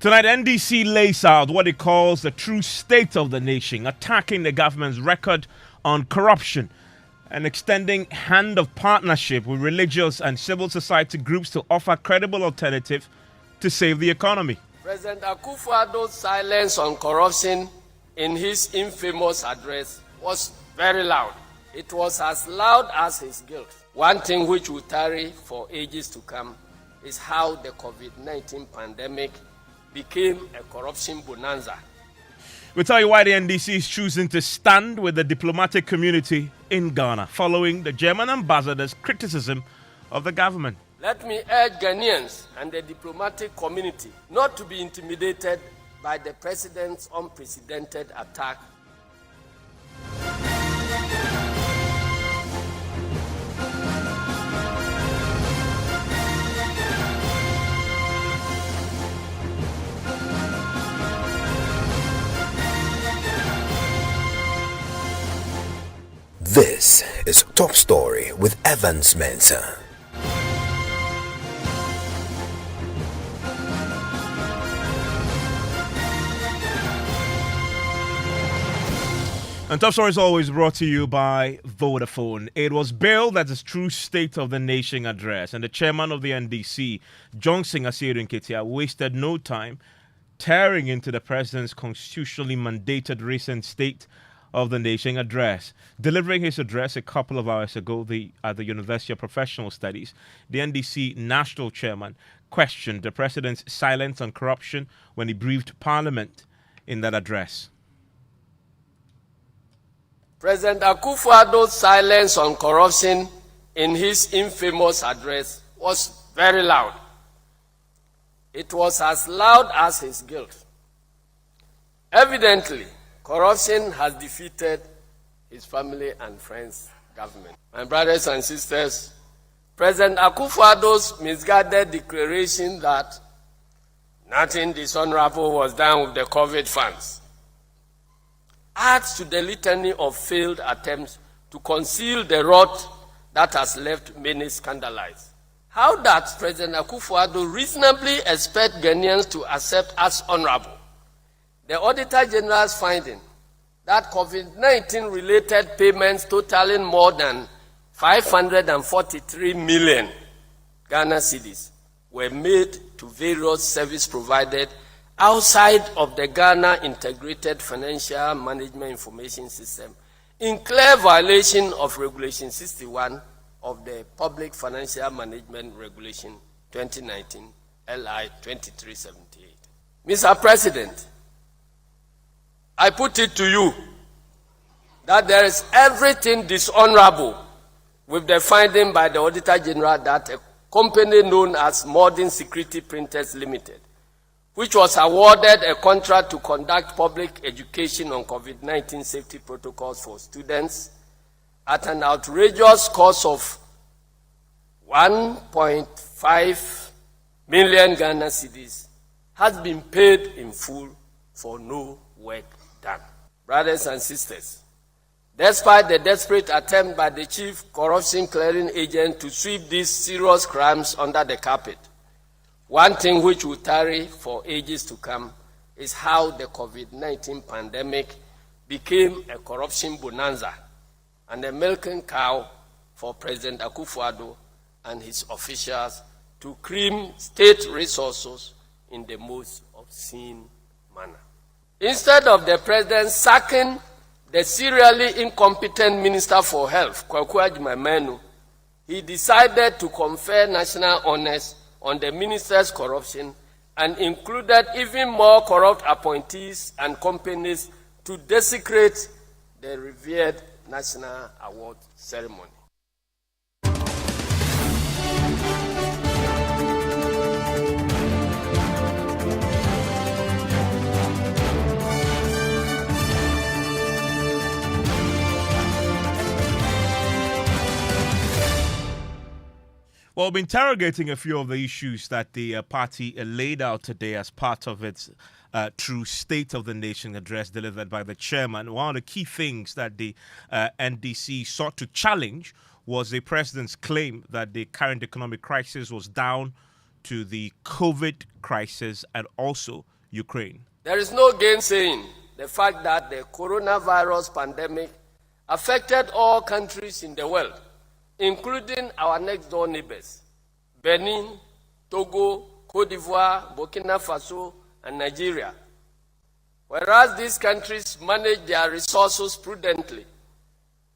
Tonight, NDC lays out what it calls the true state of the nation, attacking the government's record on corruption and extending hand of partnership with religious and civil society groups to offer credible alternative to save the economy. President Akufo-Addo's silence on corruption in his infamous address was very loud. It was as loud as his guilt. One thing which will tarry for ages to come is how the COVID-19 pandemic became a corruption bonanza. We'll tell you why the NDC is choosing to stand with the diplomatic community in Ghana following the German ambassador's criticism of the government. Let me urge Ghanaians and the diplomatic community not to be intimidated by the president's unprecedented attack. This is Top Story with Evans Mensah. And Top Story is always brought to you by Vodafone. It was billed as a true state of the nation address, and the chairman of the NDC, Johnson Asiedu Nketia, wasted no time tearing into the president's constitutionally mandated recent state of the nation address. Delivering his address a couple of hours ago at the University of Professional Studies, the NDC national chairman questioned the president's silence on corruption when he briefed Parliament in that address. President Akufo-Addo's silence on corruption in his infamous address was very loud. It was as loud as his guilt. Evidently, corruption has defeated his family and friends' government. My brothers and sisters, President Akufo-Addo's misguided declaration that nothing dishonorable was done with the COVID funds adds to the litany of failed attempts to conceal the rot that has left many scandalized. How does President Akufo-Addo reasonably expect Ghanaians to accept as honorable the Auditor General's finding that COVID-19 related payments totaling more than 543 million Ghana cedis were made to various service providers outside of the Ghana Integrated Financial Management Information System, in clear violation of Regulation 61 of the Public Financial Management Regulation 2019, LI 2378. Mr. President, I put it to you that there is everything dishonorable with the finding by the Auditor General that a company known as Modern Security Printers Limited, which was awarded a contract to conduct public education on COVID-19 safety protocols for students at an outrageous cost of 1.5 million Ghana cedis, has been paid in full for no work done. Brothers and sisters, despite the desperate attempt by the chief corruption clearing agent to sweep these serious crimes under the carpet, one thing which will tarry for ages to come is how the COVID-19 pandemic became a corruption bonanza and a milking cow for President Akufo-Addo and his officials to cream state resources in the most obscene manner. Instead of the president sacking the serially incompetent Minister for Health, Kwaku Agyeman, he decided to confer national honors on the minister's corruption and included even more corrupt appointees and companies to desecrate the revered national award ceremony. Well, we're interrogating a few of the issues that the party laid out today as part of its true State of the Nation address delivered by the chairman. One of the key things that the NDC sought to challenge was the president's claim that the current economic crisis was down to the COVID crisis and also Ukraine. There is no gainsaying the fact that the coronavirus pandemic affected all countries in the world, including our next-door neighbors, Benin, Togo, Cote d'Ivoire, Burkina Faso, and Nigeria. Whereas these countries manage their resources prudently,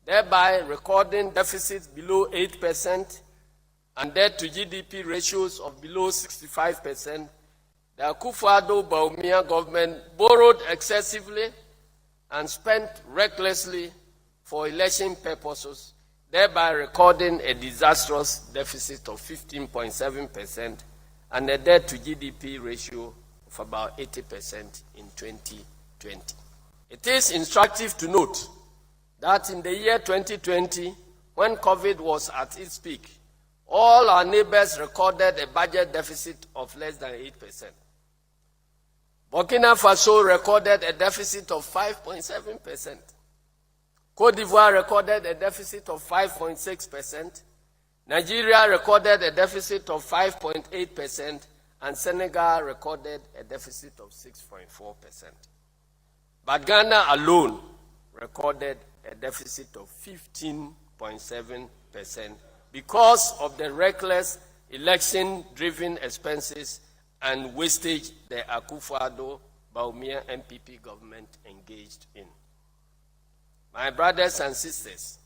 thereby recording deficits below 8% and debt to GDP ratios of below 65%, the Akufo-Addo government borrowed excessively and spent recklessly for election purposes, thereby recording a disastrous deficit of 15.7% and a debt to GDP ratio of about 80% in 2020. It is instructive to note that in the year 2020, when COVID was at its peak, all our neighbors recorded a budget deficit of less than 8%. Burkina Faso recorded a deficit of 5.7%. Cote d'Ivoire recorded a deficit of 5.6%. Nigeria recorded a deficit of 5.8%, and Senegal recorded a deficit of 6.4%. But Ghana alone recorded a deficit of 15.7% because of the reckless election-driven expenses and wastage the Akufo-Addo Bawumia NPP government engaged in. My brothers and sisters,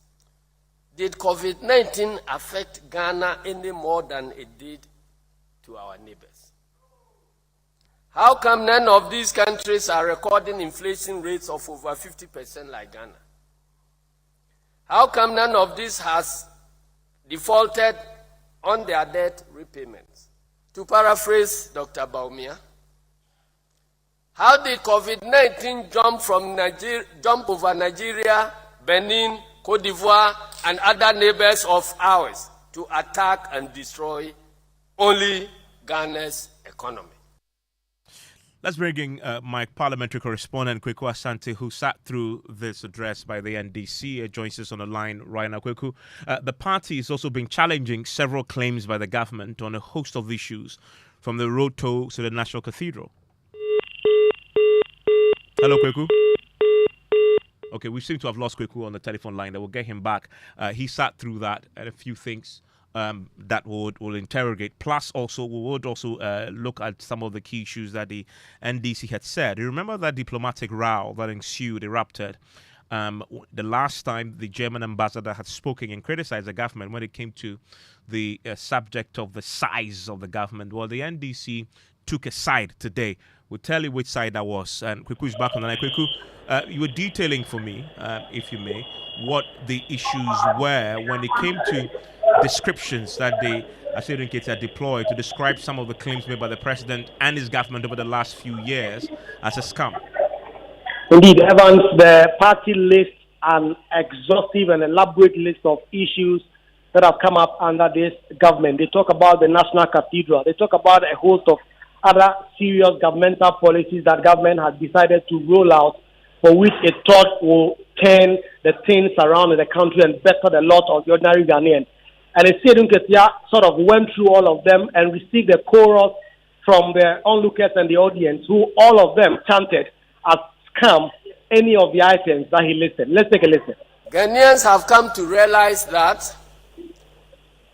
did COVID-19 affect Ghana any more than it did to our neighbors? How come none of these countries are recording inflation rates of over 50% like Ghana? How come none of these has defaulted on their debt repayments? To paraphrase Dr. Bawumia, how did COVID-19 jump over Nigeria, Benin, Cote d'Ivoire, and other neighbors of ours to attack and destroy only Ghana's economy? Let's bring in my parliamentary correspondent, Kweku Asante, who sat through this address by the NDC. Joins us on the line right now. Kweku, the party has also been challenging several claims by the government on a host of issues, from the road toll to the National Cathedral. Hello, Kweku. Okay, we seem to have lost Kweku on the telephone line. That will get him back. He sat through that and a few things that we'll interrogate. Plus, also we would also look at some of the key issues that the NDC had said. You remember that diplomatic row that erupted the last time the German ambassador had spoken and criticized the government when it came to the subject of the size of the government. Well, the NDC took a side today. We'll tell you which side that was. And Kweku is back on the line. Kweku, you were detailing for me, if you may, what the issues were when it came to descriptions that the Asiedu Nketi had deployed to describe some of the claims made by the president and his government over the last few years as a scam. Indeed, Evans, the party lists an exhaustive and elaborate list of issues that have come up under this government. They talk about the National Cathedral. They talk about a host of other serious governmental policies that government has decided to roll out, for which it thought will turn the things around in the country and better the lot of the ordinary Ghanaians. And Asiedu Nketi sort of went through all of them and received the chorus from the onlookers and the audience, who all of them chanted as scam any of the items that he listed. Let's take a listen. Ghanaians have come to realize that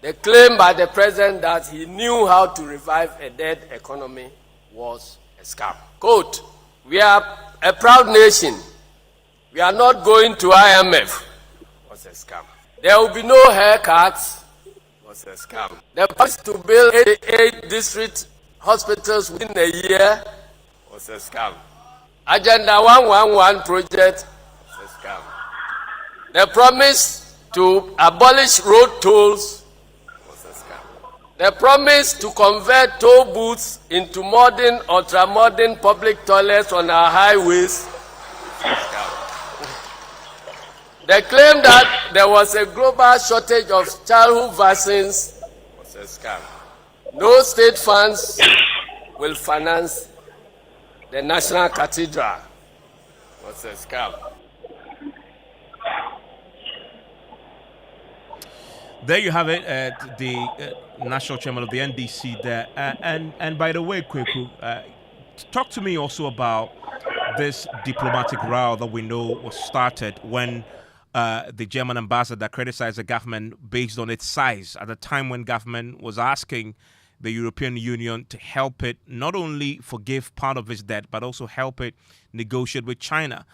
the claim by the president that he knew how to revive a dead economy was a scam. Quote, "We are a proud nation. We are not going to IMF." Was a scam. "There will be no haircuts." Was a scam. The promise to build 88 district hospitals within a year was a scam. Agenda 111 project was a scam. The promise to abolish road tolls was a scam. The promise to convert toll booths into modern, ultra-modern public toilets on our highways was a scam. The claim that there was a global shortage of childhood vaccines was a scam. No state funds will finance the National Cathedral was a scam. There you have it, the national chairman of the NDC there. And by the way, Kweku, talk to me also about this diplomatic row that we know was started when the German ambassador criticized the government based on its size at the time when government was asking the European Union to help it not only forgive part of its debt, but also help it negotiate with China.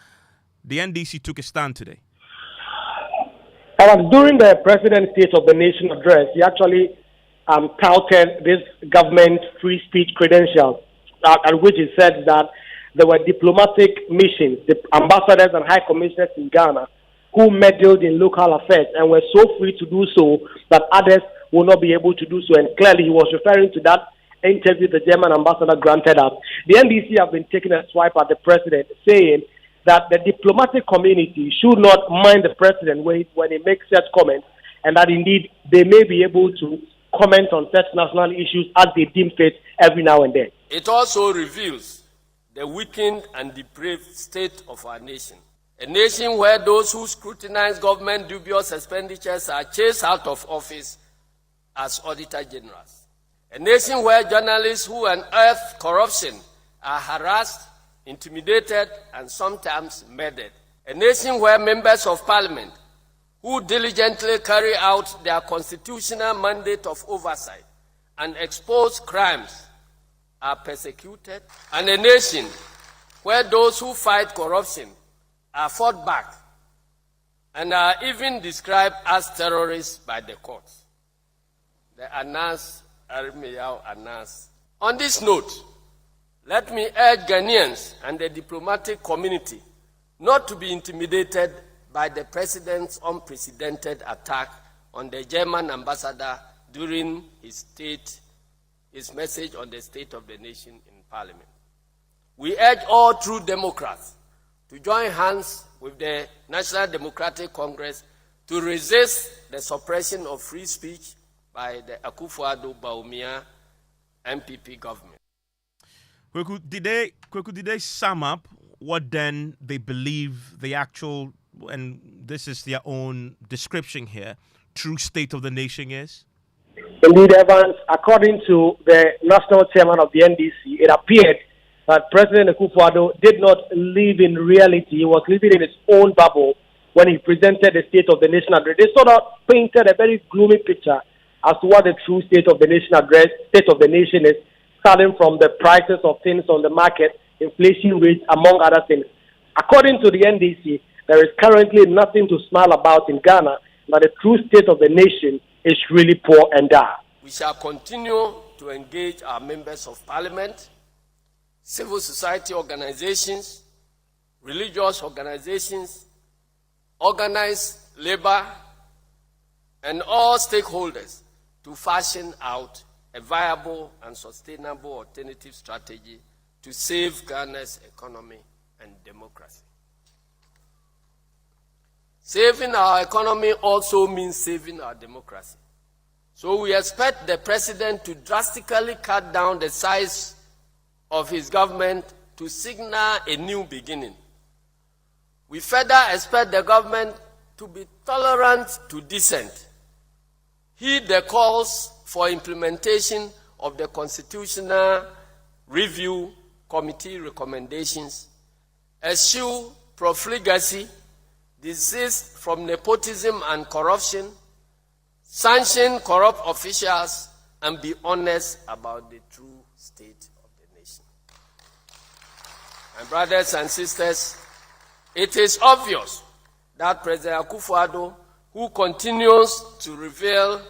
The NDC took a stand today. During the President's State of the Nation address, he actually touted this government free speech credentials, at which he said that there were diplomatic missions, the ambassadors and high commissioners in Ghana, who meddled in local affairs and were so free to do so that others will not be able to do so. And clearly he was referring to that interview the German ambassador granted us. The NDC have been taking a swipe at the president, saying that the diplomatic community should not mind the president when he makes such comments, and that indeed they may be able to comment on such national issues as they deem fit every now and then. It also reveals the weakened and depraved state of our nation. A nation where those who scrutinize government dubious expenditures are chased out of office as auditor generals. A nation where journalists who unearth corruption are harassed, intimidated, and sometimes murdered. A nation where members of parliament who diligently carry out their constitutional mandate of oversight and expose crimes are persecuted. And a nation where those who fight corruption are fought back and are even described as terrorists by the courts. The Anas Arimeyao Anas. On this note, let me urge Ghanaians and the diplomatic community not to be intimidated by the president's unprecedented attack on the German ambassador during his message on the State of the Nation in Parliament. We urge all true Democrats to join hands with the National Democratic Congress to resist the suppression of free speech by the Akufo-Addo-Bawumia MPP government. Did they sum up what then they believe the actual, and this is their own description here, true state of the nation is? Indeed, Evans, according to the national chairman of the NDC, it appeared that President Akufo-Addo did not live in reality. He was living in his own bubble when he presented the State of the Nation address. They sort of painted a very gloomy picture as to what the true State of the Nation address, State of the Nation is, starting from the prices of things on the market, inflation rates, among other things. According to the NDC, there is currently nothing to smile about in Ghana, but the true state of the nation is really poor and dire. We shall continue to engage our members of parliament, civil society organizations, religious organizations, organized labor, and all stakeholders to fashion out a viable and sustainable alternative strategy to save Ghana's economy and democracy. Saving our economy also means saving our democracy. So we expect the president to drastically cut down the size of his government to signal a new beginning. We further expect the government to be tolerant to dissent, heed the calls for implementation of the Constitutional Review Committee recommendations, eschew profligacy, desist from nepotism and corruption, sanction corrupt officials, and be honest about the true state of the nation. My brothers and sisters, it is obvious that President Akufo-Addo, who continues to revel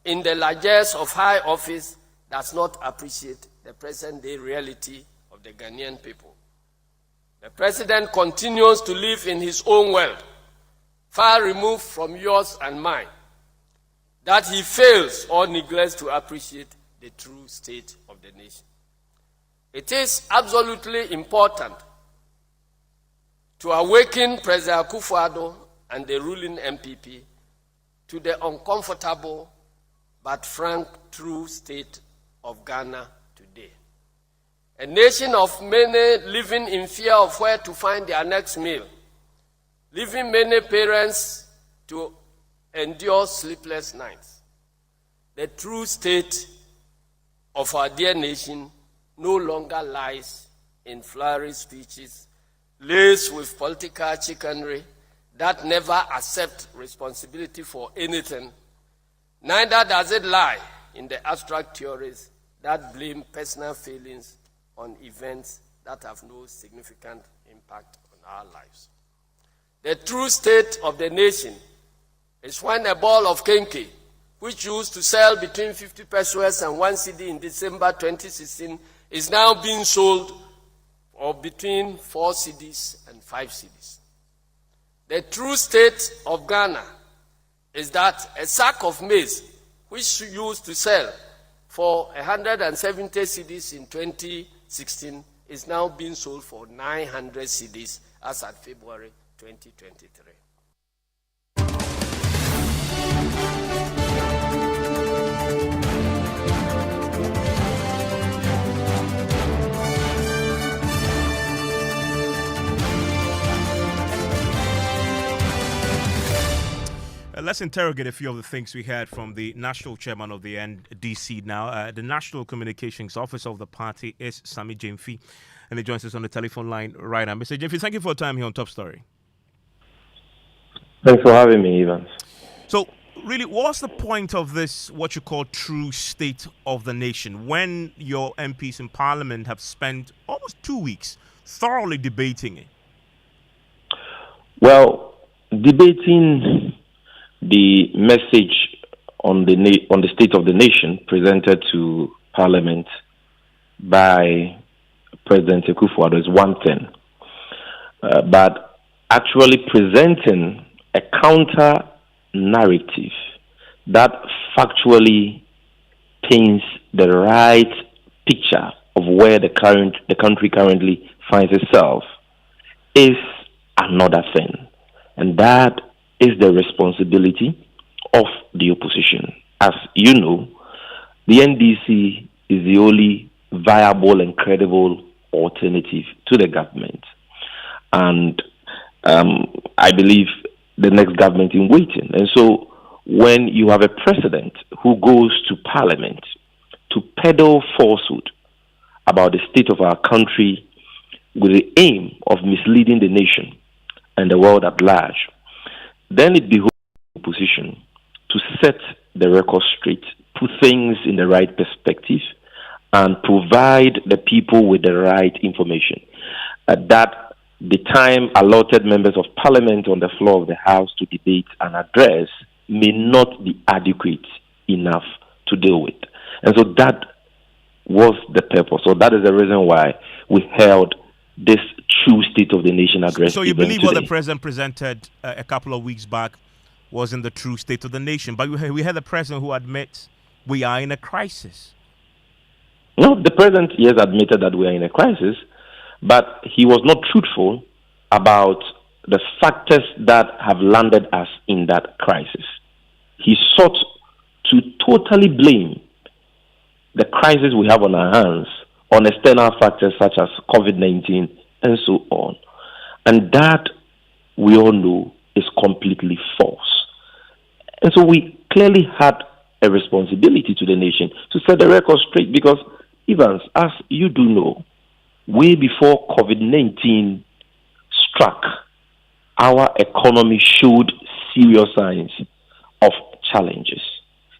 in the largesse of high office, does not appreciate the present-day reality of the Ghanaian people. The president continues to live in his own world, far removed from yours and mine, that he fails or neglects to appreciate the true state of the nation. It is absolutely important to awaken President Akufo-Addo and the ruling MPP to the uncomfortable but frank true state of Ghana today. A nation of many living in fear of where to find their next meal, leaving many parents to endure sleepless nights. The true state of our dear nation no longer lies in flowery speeches, laced with political chicanery that never accept responsibility for anything. Neither does it lie in the abstract theories that blame personal failings on events that have no significant impact on our lives. The true state of the nation is when a ball of kenke, which used to sell between 50 pesos and 1 cedi in December 2016, is now being sold for between 4 cedis and 5 cedis. The true state of Ghana is that a sack of maize, which used to sell for 170 cedis in 2016, is now being sold for 900 cedis as at February 2023. Let's interrogate a few of the things we heard from the national chairman of the NDC now. The National Communications Officer of the party is Sami Jemfi, and he joins us on the telephone line right now. Mr. Jemfi, thank you for your time here on Top Story. Thanks for having me, Evans. So, really, what's the point of this, what you call true state of the nation, when your MPs in Parliament have spent almost 2 weeks thoroughly debating it? Well, debating the message on the state of the nation presented to Parliament by President Akufo-Addo is one thing, but actually presenting a counter narrative that factually paints the right picture of where the country currently finds itself is another thing, and that is the responsibility of the opposition. As you know, the NDC is the only viable and credible alternative to the government, and I believe the next government in waiting. And so when you have a president who goes to Parliament to peddle falsehood about the state of our country with the aim of misleading the nation and the world at large, then it behooves the opposition to set the record straight, put things in the right perspective, and provide the people with the right information. That the time allotted members of Parliament on the floor of the House to debate and address may not be adequate enough to deal with. And so that was the purpose. So that is the reason why we held this true state of the nation address. So you believe what the president presented a couple of weeks back was in the true state of the nation, but we had a president who admits we are in a crisis. No, the president, yes, admitted that we are in a crisis, but he was not truthful about the factors that have landed us in that crisis. He sought to totally blame the crisis we have on our hands on external factors such as COVID-19 and so on. And that, we all know, is completely false. And so we clearly had a responsibility to the nation to set the record straight because, Evans, as you do know, way before COVID-19 struck, our economy showed serious signs of challenges.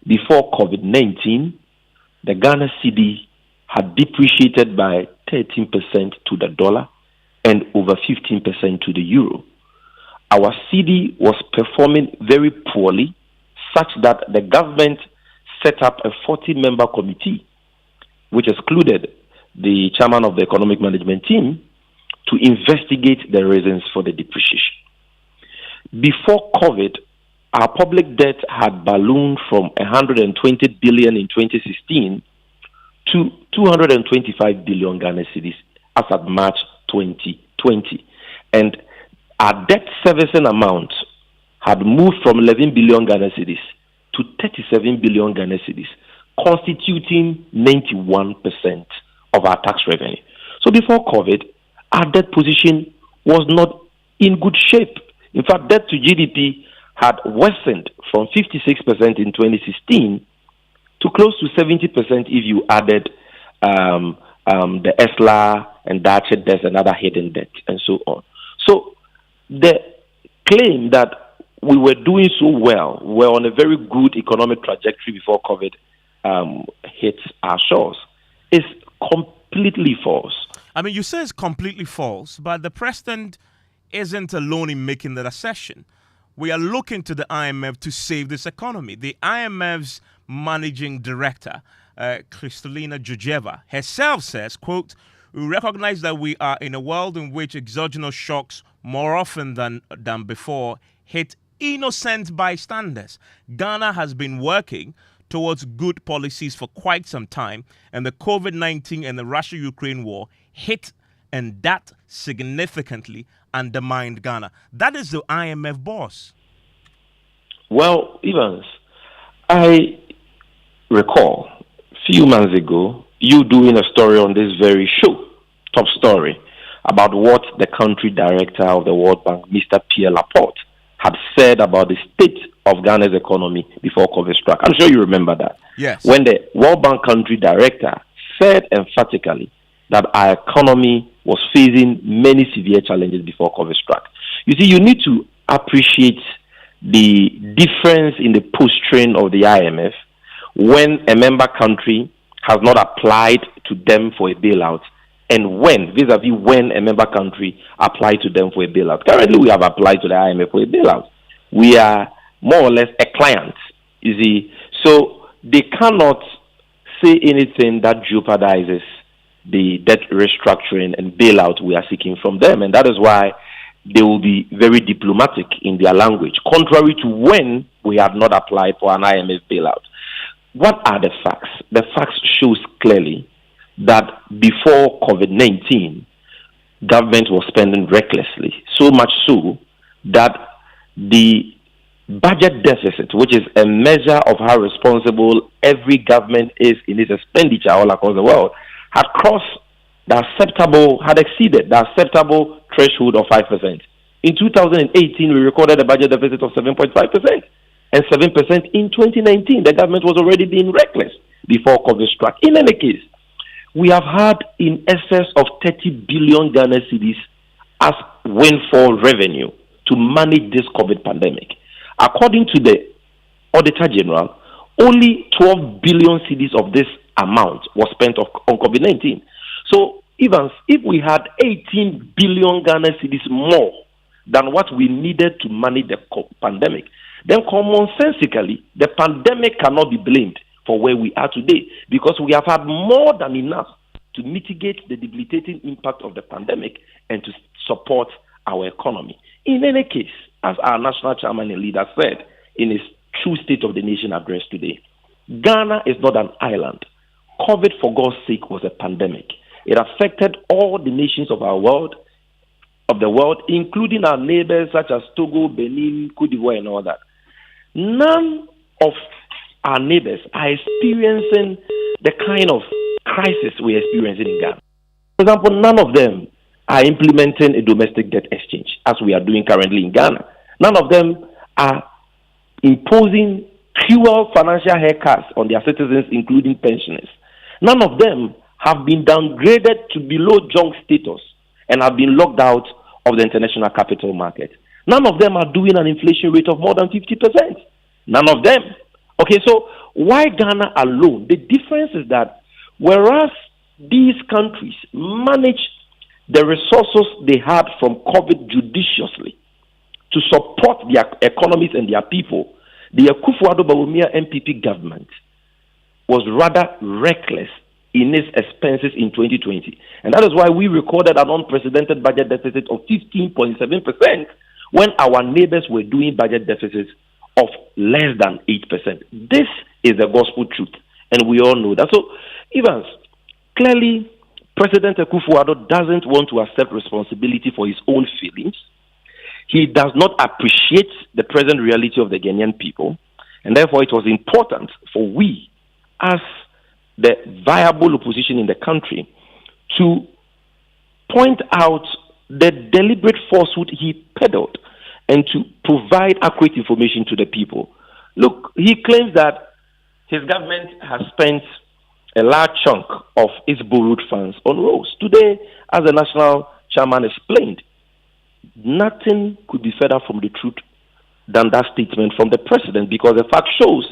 Before COVID-19, the Ghana cedi had depreciated by 13% to the dollar and over 15% to the euro. Our cedi was performing very poorly, such that the government set up a 40-member committee, which excluded the chairman of the economic management team, to investigate the reasons for the depreciation. Before COVID, our public debt had ballooned from 120 billion in 2016 to 225 billion Ghana cedis as at March 2020. And our debt servicing amount had moved from 11 billion Ghana cedis to 37 billion Ghana cedis, constituting 91% of our tax revenue. So before COVID, our debt position was not in good shape. In fact, debt to GDP had worsened from 56% in 2016 to close to 70% if you added the ESLA and Dacha debts and other hidden debt, and so on. So the claim that we were doing so well, we're on a very good economic trajectory before COVID hit our shores, is completely false. I mean, you say it's completely false, but the president isn't alone in making that assertion. We are looking to the IMF to save this economy. The IMF's managing director, Kristalina Georgieva, herself says, quote, "We recognize that we are in a world in which exogenous shocks more often than before hit innocent bystanders. Ghana has been working towards good policies for quite some time, and the COVID-19 and the Russia-Ukraine war hit, and that significantly undermined Ghana." That is the IMF boss. Well, Evans, I recall a few months ago you doing a story on this very show, Top Story, about what the country director of the World Bank, Mr. Pierre Laporte, had said about the state of Ghana's economy before COVID struck. I'm sure you remember that. Yes. When the World Bank country director said emphatically that our economy was facing many severe challenges before COVID struck. You see, you need to appreciate the difference in the posturing of the IMF when a member country has not applied to them for a bailout, and when, vis-a-vis when a member country applied to them for a bailout. Currently, we have applied to the IMF for a bailout. We are more or less a client, you see. So they cannot say anything that jeopardizes the debt restructuring and bailout we are seeking from them. And that is why they will be very diplomatic in their language, contrary to when we have not applied for an IMF bailout. What are the facts? The facts shows clearly that before COVID-19, government was spending recklessly, so much so that the budget deficit, which is a measure of how responsible every government is in its expenditure all across the world, had exceeded the acceptable threshold of 5%. In 2018, we recorded a budget deficit of 7.5%, and 7% in 2019. The government was already being reckless before COVID struck. In any case, we have had in excess of 30 billion Ghana cedis as windfall revenue to manage this COVID pandemic. According to the Auditor General, only 12 billion cedis of this amount was spent on COVID-19. So, Evans, if we had 18 billion Ghana cedis more than what we needed to manage the pandemic, then commonsensically, the pandemic cannot be blamed for where we are today, because we have had more than enough to mitigate the debilitating impact of the pandemic and to support our economy. In any case, as our national chairman and leader said in his true State of the Nation address today, Ghana is not an island. COVID, for God's sake, was a pandemic. It affected all the nations of the world, including our neighbors such as Togo, Benin, Cote d'Ivoire, and all that. None of our neighbors are experiencing the kind of crisis we're experiencing in Ghana. For example, none of them are implementing a domestic debt exchange, as we are doing currently in Ghana. None of them are imposing cruel financial haircuts on their citizens, including pensioners. None of them have been downgraded to below junk status and have been locked out of the international capital market. None of them are doing an inflation rate of more than 50%. None of them. Okay, so why Ghana alone? The difference is that whereas these countries manage the resources they had from COVID judiciously to support their economies and their people, the Akufo-Addo Bawumia MPP government was rather reckless in its expenses in 2020. And that is why we recorded an unprecedented budget deficit of 15.7% when our neighbors were doing budget deficits of less than 8%. This is the gospel truth, and we all know that. So, Evans, clearly, President Akufo-Addo doesn't want to accept responsibility for his own feelings. He does not appreciate the present reality of the Ghanaian people, and therefore it was important for we, as the viable opposition in the country, to point out the deliberate falsehood he peddled and to provide accurate information to the people. Look, he claims that his government has spent a large chunk of its borrowed funds on roads. Today, as the national chairman explained, nothing could be further from the truth than that statement from the president, because the fact shows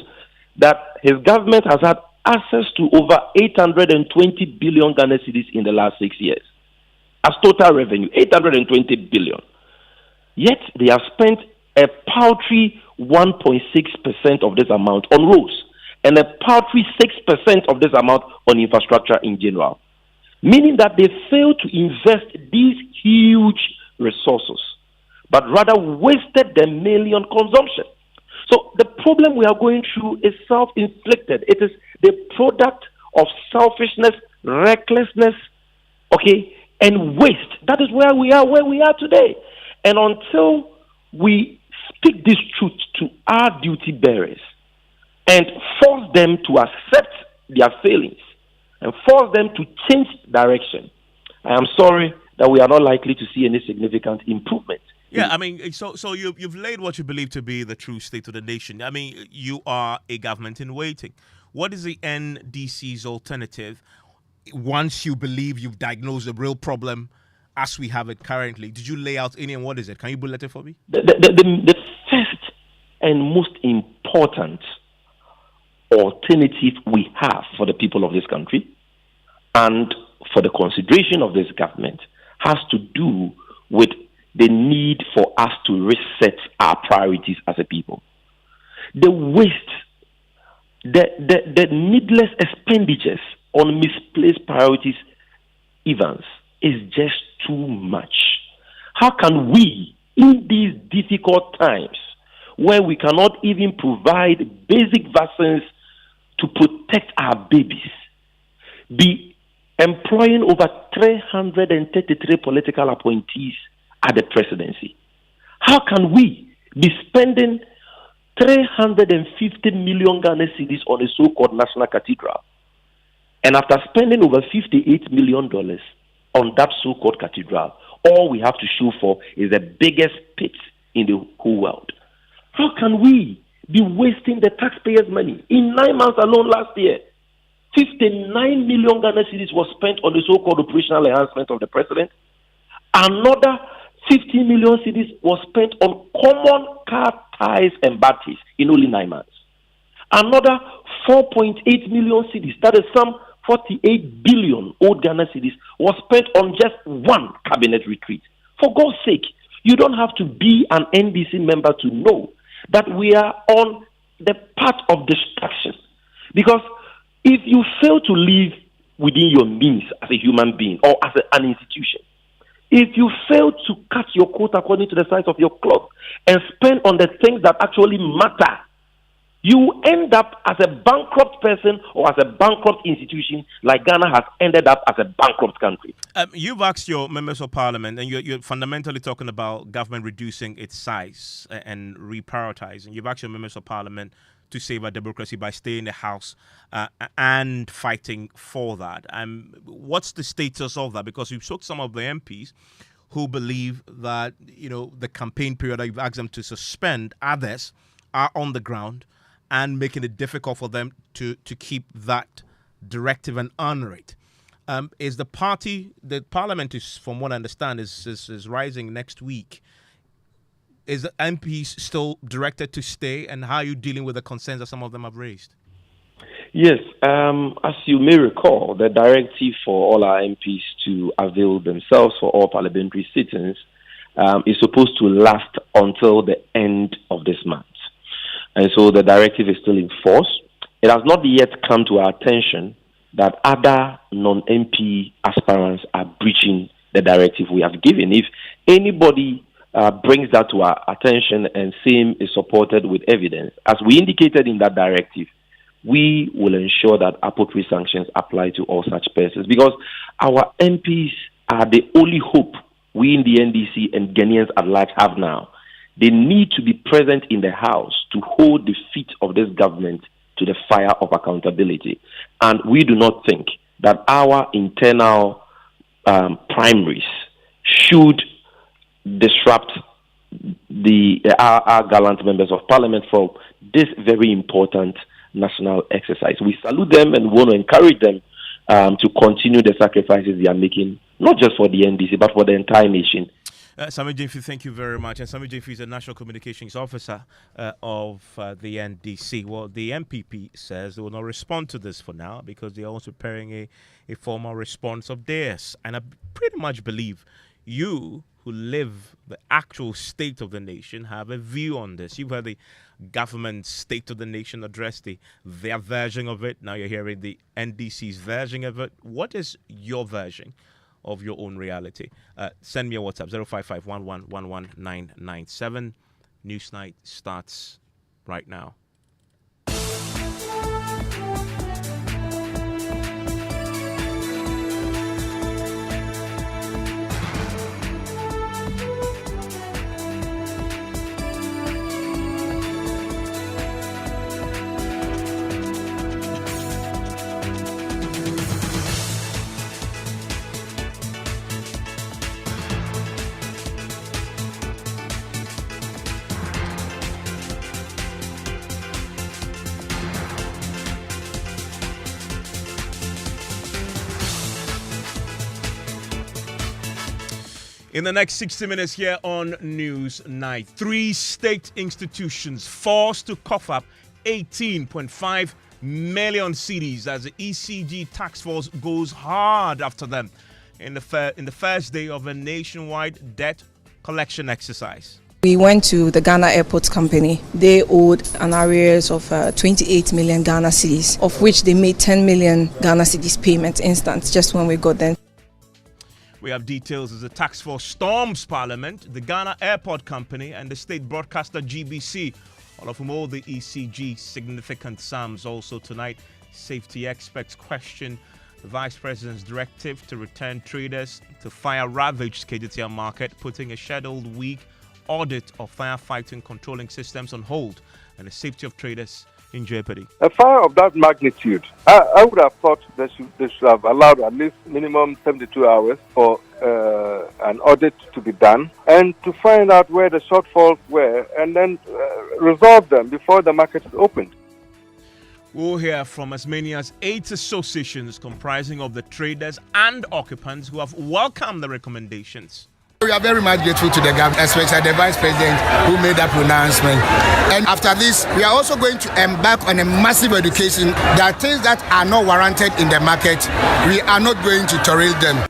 that his government has had access to over 820 billion Ghana cedis in the last 6 years as total revenue, 820 billion. Yet they have spent a paltry 1.6% of this amount on roads and a paltry 6% of this amount on infrastructure in general, meaning that they failed to invest these huge resources, but rather wasted them mainly on consumption. So the problem we are going through is self-inflicted. It is the product of selfishness, recklessness, and waste. That is where we are today. And until we speak this truth to our duty bearers and force them to accept their failings and force them to change direction, I am sorry that we are not likely to see any significant improvement. Yeah, I mean, so you've laid what you believe to be the true state of the nation. I mean, you are a government in waiting. What is the NDC's alternative once you believe you've diagnosed the real problem as we have it currently? Did you lay out any, and what is it? Can you bullet it for me? The first and most important alternative we have for the people of this country and for the consideration of this government has to do with the need for us to reset our priorities as a people. The waste, the needless expenditures on misplaced priorities, Evans, is just too much. How can we, in these difficult times, where we cannot even provide basic vaccines to protect our babies, be employing over 333 political appointees at the presidency? How can we be spending 350 million Ghana cedis on a so-called national cathedral, and after spending over $58 million on that so-called cathedral, all we have to show for is the biggest pit in the whole world? How can we be wasting the taxpayers' money? In 9 months alone last year, 59 million Ghana cedis was spent on the so-called operational enhancement of the president. Another 50 million cedis was spent on common car tires and batteries in only 9 months. Another 4.8 million cedis, that is some 48 billion old Ghana cedis, was spent on just one cabinet retreat. For God's sake, you don't have to be an NDC member to know that we are on the path of destruction. Because if you fail to live within your means as a human being or as an institution, if you fail to cut your coat according to the size of your cloth and spend on the things that actually matter, you end up as a bankrupt person or as a bankrupt institution, like Ghana has ended up as a bankrupt country. You've asked your members of parliament, and you're fundamentally talking about government reducing its size and reprioritizing. You've asked your members of parliament to save our democracy by staying in the House and fighting for that. What's the status of that? Because you've spoke to some of the MPs who believe that, the campaign period that you've asked them to suspend, others are on the ground and making it difficult for them to keep that directive and honor it. Is the parliament is, from what I understand, is rising next week. Is the MPs still directed to stay, and how are you dealing with the concerns that some of them have raised? Yes, as you may recall, the directive for all our MPs to avail themselves for all parliamentary sittings is supposed to last until the end of this month. And so the directive is still in force. It has not yet come to our attention that other non-MP aspirants are breaching the directive we have given. If anybody brings that to our attention and same is supported with evidence, as we indicated in that directive, we will ensure that appropriate sanctions apply to all such persons, because our MPs are the only hope we in the NDC and Ghanaians at large have now. They need to be present in the House to hold the feet of this government to the fire of accountability. And we do not think that our internal primaries should disrupt our gallant members of parliament from this very important national exercise. We salute them and want to encourage them to continue the sacrifices they are making, not just for the NDC, but for the entire nation. Sami Jemfi, thank you very much. And Sami Jemfi is the National Communications Officer of the NDC. Well, the MPP says they will not respond to this for now because they are also preparing a formal response of theirs. And I pretty much believe you, who live the actual state of the nation, have a view on this. You've heard the government State of the Nation address, their version of it. Now you're hearing the NDC's version of it. What is your version of your own reality? Send me a WhatsApp, 05511119997. Newsnight starts right now. In the next 60 minutes here on News Night, 3 state institutions forced to cough up 18.5 million cedis as the ECG task force goes hard after them in the first day of a nationwide debt collection exercise. We went to the Ghana Airports Company. They owed an arrears of 28 million Ghana cedis, of which they made 10 million Ghana cedis payment instant just when we got there. We have details as the tax force storms Parliament, the Ghana Airport Company, and the state broadcaster GBC, all of whom hold the ECG significant sums. Also tonight, safety experts question the Vice President's directive to return traders to fire-ravaged KGTL market, putting a scheduled week audit of firefighting controlling systems on hold, and the safety of traders in jeopardy. A fire of that magnitude, I would have thought they should have allowed at least minimum 72 hours for an audit to be done and to find out where the shortfalls were and then resolve them before the market is opened. We'll hear from as many as 8 associations comprising of the traders and occupants who have welcomed the recommendations. We are very much grateful to the government, especially the Vice President who made that pronouncement. And after this, we are also going to embark on a massive education. There are things that are not warranted in the market. We are not going to tolerate them.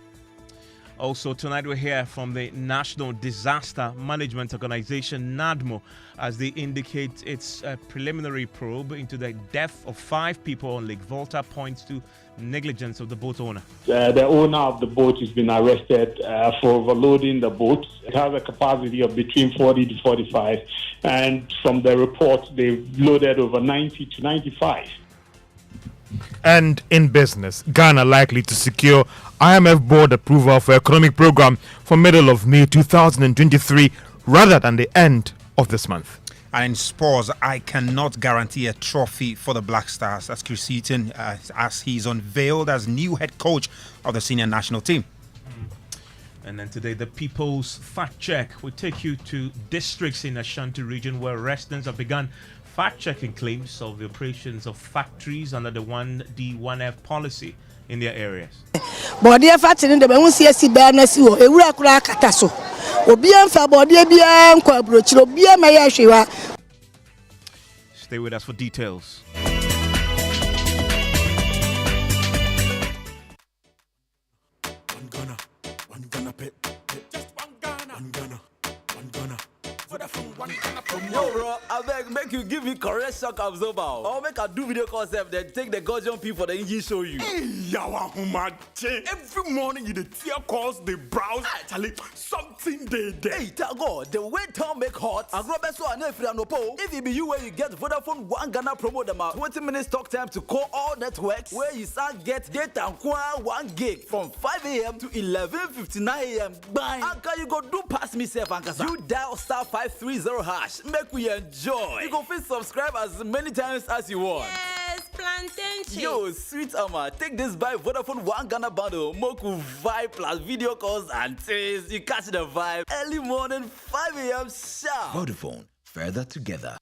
Also tonight we'll hear from the National Disaster Management Organization, NADMO, as they indicate its preliminary probe into the death of 5 people on Lake Volta points to negligence of the boat owner. The owner of the boat has been arrested for overloading the boat. It has a capacity of between 40 to 45, and from the report, they've loaded over 90 to 95. And in business, Ghana likely to secure IMF board approval for economic program for middle of May 2023 rather than the end of this month. And in sports, I cannot guarantee a trophy for the Black Stars. That's Chris Heaton as he's unveiled as new head coach of the senior national team. And then today, the People's Fact Check will take you to districts in Ashanti region where residents have begun fact-checking claims of the operations of factories under the 1D, 1F policy in their areas. Body factory the CSC banners you a kataso. Stay with us for details. Yo, bro, I beg, make you give me correct shock absorber. Or make a do video concept, then take the Gaussian P for the engine show you. Hey, yawa humache. Every morning you the tear calls, they browse. Actually, something they. Hey, tell God, the way town make hot. I grow best so I know if you no po. If it be you where you get Vodafone 1 Ghana promo them out. 20 minutes talk time to call all networks. Where you start get data and 1 gig from 5 a.m. to 11:59 a.m. Bang. Anka you go do pass me self, Ankasa. You dial *530#. Make we enjoy. You go fit subscribe as many times as you want. Yes, plantain chips. Yo, sweet Ama, take this by Vodafone 1 Ghana bundle. Moku vibe plus video calls and taste. You catch the vibe. Early morning, 5 a.m. sharp. Vodafone, further together.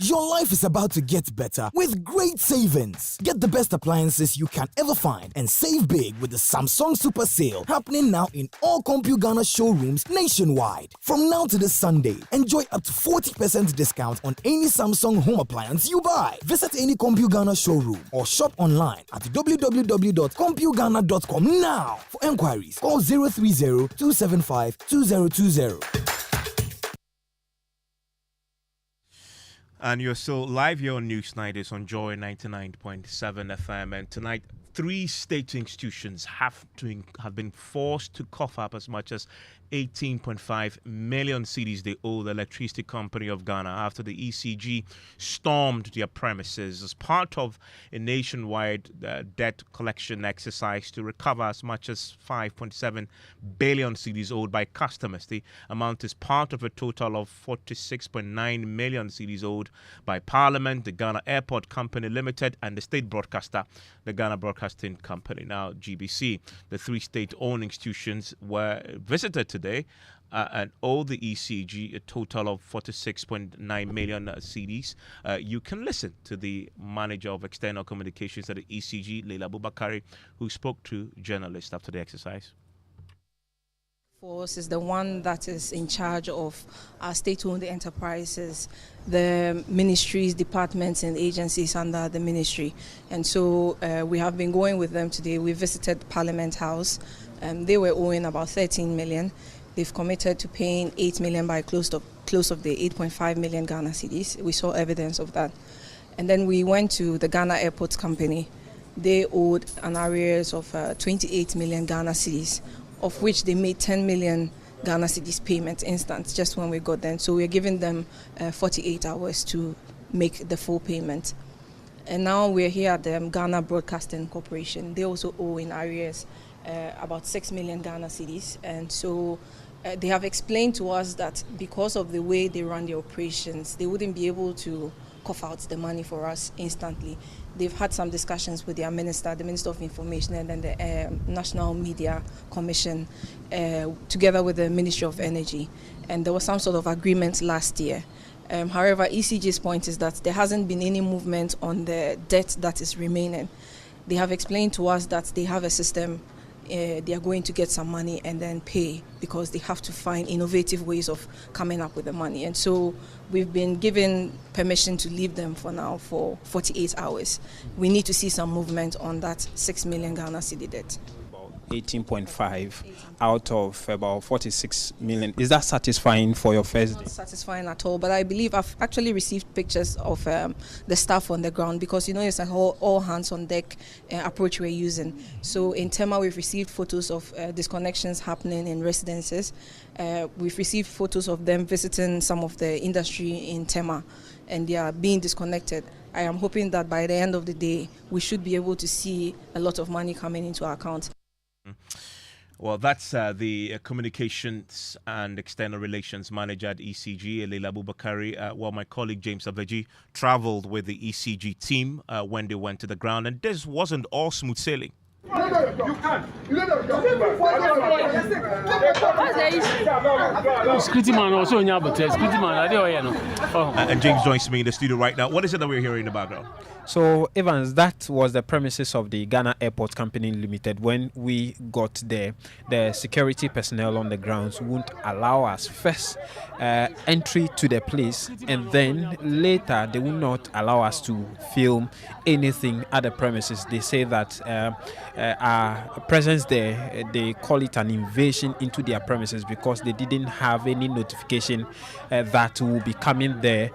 Your life is about to get better with great savings. Get the best appliances you can ever find and save big with the Samsung Super Sale happening now in all CompuGhana showrooms nationwide. From now to this Sunday, enjoy up to 40% discount on any Samsung home appliance you buy. Visit any CompuGhana showroom or shop online at www.compughana.com now. For enquiries, call 030-275-2020. And you're still live here on News Night. It's on Joy 99.7 FM. And tonight, 3 state institutions have been forced to cough up as much as 18.5 million cedis they owe the Electricity Company of Ghana after the ECG stormed their premises as part of a nationwide debt collection exercise to recover as much as 5.7 billion cedis owed by customers. The amount is part of a total of 46.9 million cedis owed by Parliament, the Ghana Airport Company Limited, and the state broadcaster, the Ghana Broadcasting Company, now GBC. The 3 state-owned institutions were visited today and owe the ECG a total of 46.9 million cedis. You can listen to the manager of external communications at the ECG, Leila Bubakari, who spoke to journalists after the exercise. Force is the one that is in charge of our state-owned enterprises, the ministries, departments and agencies under the ministry. And so we have been going with them today. We visited Parliament House. They were owing about 13 million. They've committed to paying 8 million by close of the 8.5 million Ghana cedis. We saw evidence of that. And then we went to the Ghana Airport Company. They owed an arrears of 28 million Ghana cedis, of which they made 10 million Ghana cedis payment instant just when we got them. So we're giving them 48 hours to make the full payment. And now we're here at the Ghana Broadcasting Corporation. They also owe in arrears about 6 million Ghana cedis. And so they have explained to us that because of the way they run their operations, they wouldn't be able to cough out the money for us instantly. They've had some discussions with their minister, the Minister of Information, and then the National Media Commission, together with the Ministry of Energy. And there was some sort of agreement last year. However, ECG's point is that there hasn't been any movement on the debt that is remaining. They have explained to us that they have a system. They are going to get some money and then pay because they have to find innovative ways of coming up with the money. And so we've been given permission to leave them for now for 48 hours. We need to see some movement on that 6 million Ghana cedi debt. 18.5 out of about 46 million. Is that satisfying for your first day? Not satisfying at all, but I believe I've actually received pictures of the staff on the ground because, it's a whole all hands on deck approach we're using. So in Tema, we've received photos of disconnections happening in residences. We've received photos of them visiting some of the industry in Tema, and they are being disconnected. I am hoping that by the end of the day, we should be able to see a lot of money coming into our account. Well, that's the Communications and External Relations Manager at ECG, Leila Bubakari. While my colleague James Aveji traveled with the ECG team when they went to the ground, and this wasn't all smooth sailing. You can't. Security man also in your security man. And James joins me in the studio right now. What is it that we're hearing in the background? So, Evans, that was the premises of the Ghana Airport Company Limited. When we got there, the security personnel on the grounds wouldn't allow us first entry to the place, and then later they would not allow us to film anything at the premises. They say that our presence there, they call it an invasion into their premises because they didn't have any notification that we will be coming there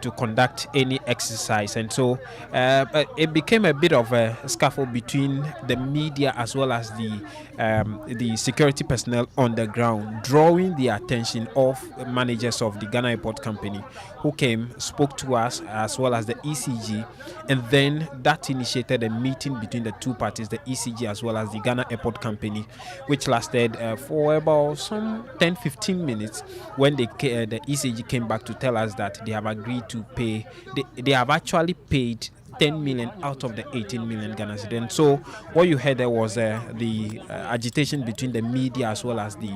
to conduct any exercise. And so it became a bit of a scuffle between the media as well as the security personnel on the ground, drawing the attention of managers of the Ghana Airport Company who came, spoke to us as well as the ECG, and then that initiated a meeting between the two parties, the ECG as well as the Ghana Airport Company, which lasted for about some 10-15 minutes when the ECG came back to tell us that they have agreed to pay. They have actually paid 10 million out of the 18 million Ghana cedi. And so what you heard there was the agitation between the media as well as the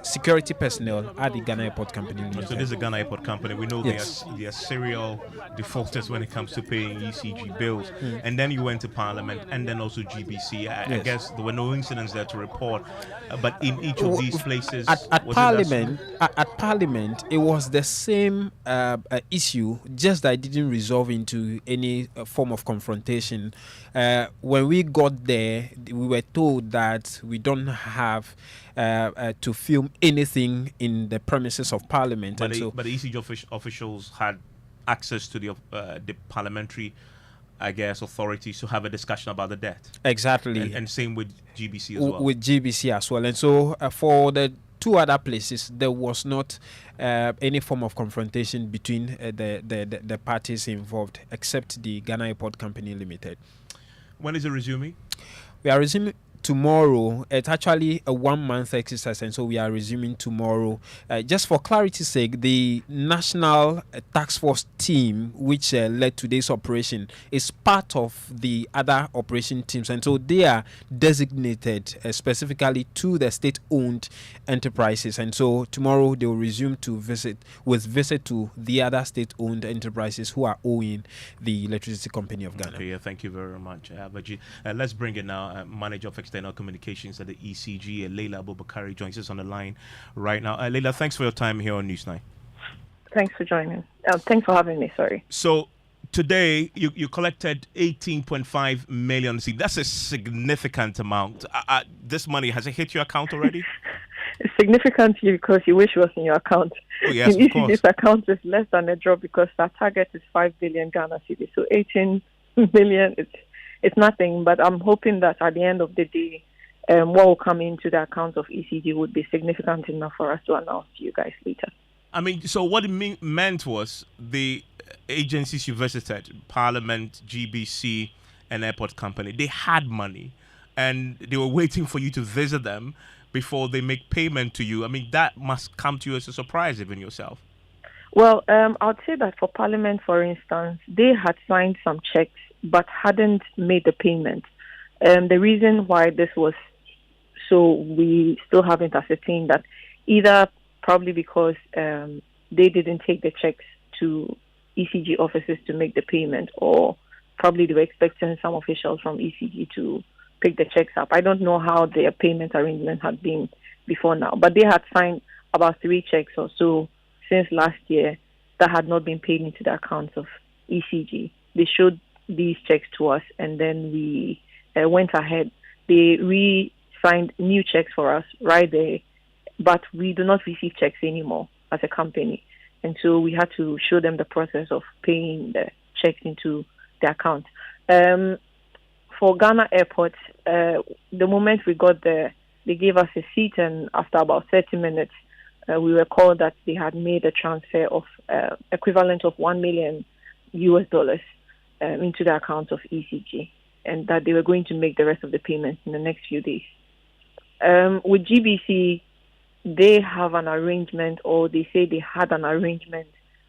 security personnel at the Ghana Airport Company Limited. So this is a Ghana Airport Company. We know Yes. they are serial defaulters when it comes to paying ECG bills. And then you went to Parliament and then also GBC. I guess there were no incidents there to report. But in each of these places, at Parliament, it was the same issue, just that it didn't resolve into any form of confrontation. When we got there, we were told that we don't have to film anything in the premises of Parliament. but And the ECG officials had access to the parliamentary, I guess, authorities to have a discussion about the debt. Exactly. And same with GBC as well. With GBC as well. And so for the two other places, there was not any form of confrontation between the parties involved, except the Ghana Airport Company Limited. When is it resuming? We are resuming tomorrow. It's actually a 1-month exercise, and so we are resuming tomorrow. Just for clarity's sake, the National Task Force team, which led today's operation, is part of the other operation teams, and so they are designated specifically to the state-owned enterprises. And so tomorrow they will resume to visit to the other state-owned enterprises who are owing the Electricity Company of Ghana. Okay, yeah, thank you very much, Abaji. Let's bring in now Manager of External Communications at the ECG, Leila Abubakari, joins us on the line right now. Leila, thanks for your time here on Newsnight. Thanks for joining. Thanks for having me. Sorry. So today you collected 18.5 million. See, that's a significant amount. This money, has it hit your account already? It's significant to you because you wish it was in your account. Oh, yes, in of course. ECG's account is less than a drop because our target is 5 billion Ghana cedi. So 18 million, it's nothing. But I'm hoping that at the end of the day, what will come into the account of ECG would be significant enough for us to announce to you guys later. I mean, so what it meant was the agencies you visited, Parliament, GBC, and Airport Company, they had money and they were waiting for you to visit them before they make payment to you. I mean, that must come to you as a surprise, even yourself. Well, I'd say that for Parliament, for instance, they had signed some checks but hadn't made the payment. The reason why this was so, we still haven't ascertained that, either probably because they didn't take the checks to ECG offices to make the payment, or probably they were expecting some officials from ECG to pick the checks up. I don't know how their payment arrangement had been before now, but they had signed about 3 checks or so since last year that had not been paid into the accounts of ECG. They showed these checks to us, and then we went ahead. They re-signed new checks for us right there, but we do not receive checks anymore as a company. And so we had to show them the process of paying the checks into the account. For Ghana Airport, the moment we got there, they gave us a seat, and after about 30 minutes, we were called that they had made a transfer of equivalent of $1 million into the account of ECG, and that they were going to make the rest of the payments in the next few days. With GBC, they have an arrangement, or they say they had an arrangement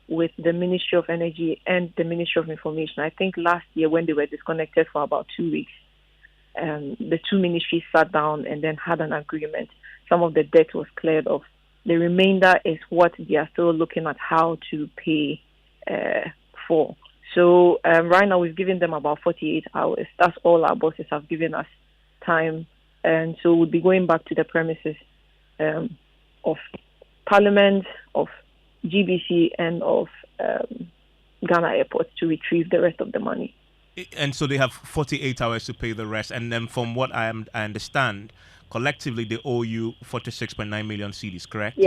with the Ministry of Energy and the Ministry of Information. I think last year when they were disconnected for about 2 weeks, the two ministries sat down and then had an agreement. Some of the debt was cleared off. The remainder is what they are still looking at how to pay for. So right now we've given them about 48 hours. That's all our bosses have given us time. And so we'll be going back to the premises of Parliament, of GBC, and of Ghana Airport to retrieve the rest of the money. And so they have 48 hours to pay the rest. And then from what I understand, collectively they owe you 46.9 million cedis, correct?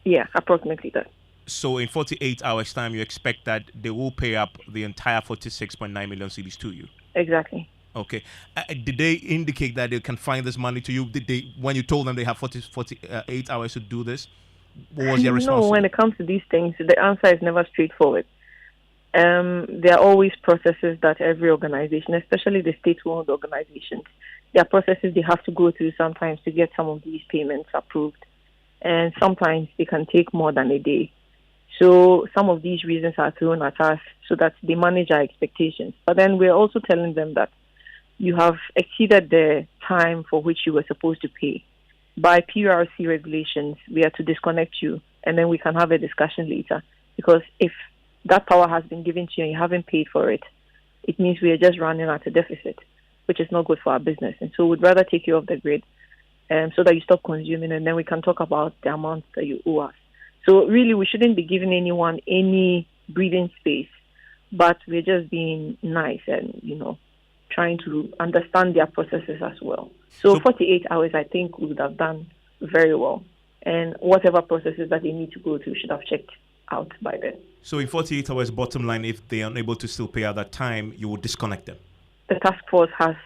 Yeah, approximately that. So in 48 hours' time, you expect that they will pay up the entire 46.9 million cedis to you? Exactly. Okay. Did they indicate that they can find this money to you? Did they, when you told them they have 48 hours to do this? What was your response? No, when it comes to these things, the answer is never straightforward. There are always processes that every organization, especially the state-owned organizations, there are processes they have to go through sometimes to get some of these payments approved. And sometimes they can take more than a day. So some of these reasons are thrown at us so that they manage our expectations. But then we're also telling them that you have exceeded the time for which you were supposed to pay. By PRC regulations, we are to disconnect you, and then we can have a discussion later. Because if that power has been given to you and you haven't paid for it, it means we are just running at a deficit, which is not good for our business. And so we'd rather take you off the grid so that you stop consuming, and then we can talk about the amount that you owe us. So really, we shouldn't be giving anyone any breathing space, but we're just being nice and, trying to understand their processes as well. So 48 hours, I think, we would have done very well. And whatever processes that they need to go through should have checked out by then. So in 48 hours, bottom line, if they are unable to still pay at that time, you will disconnect them? The task force has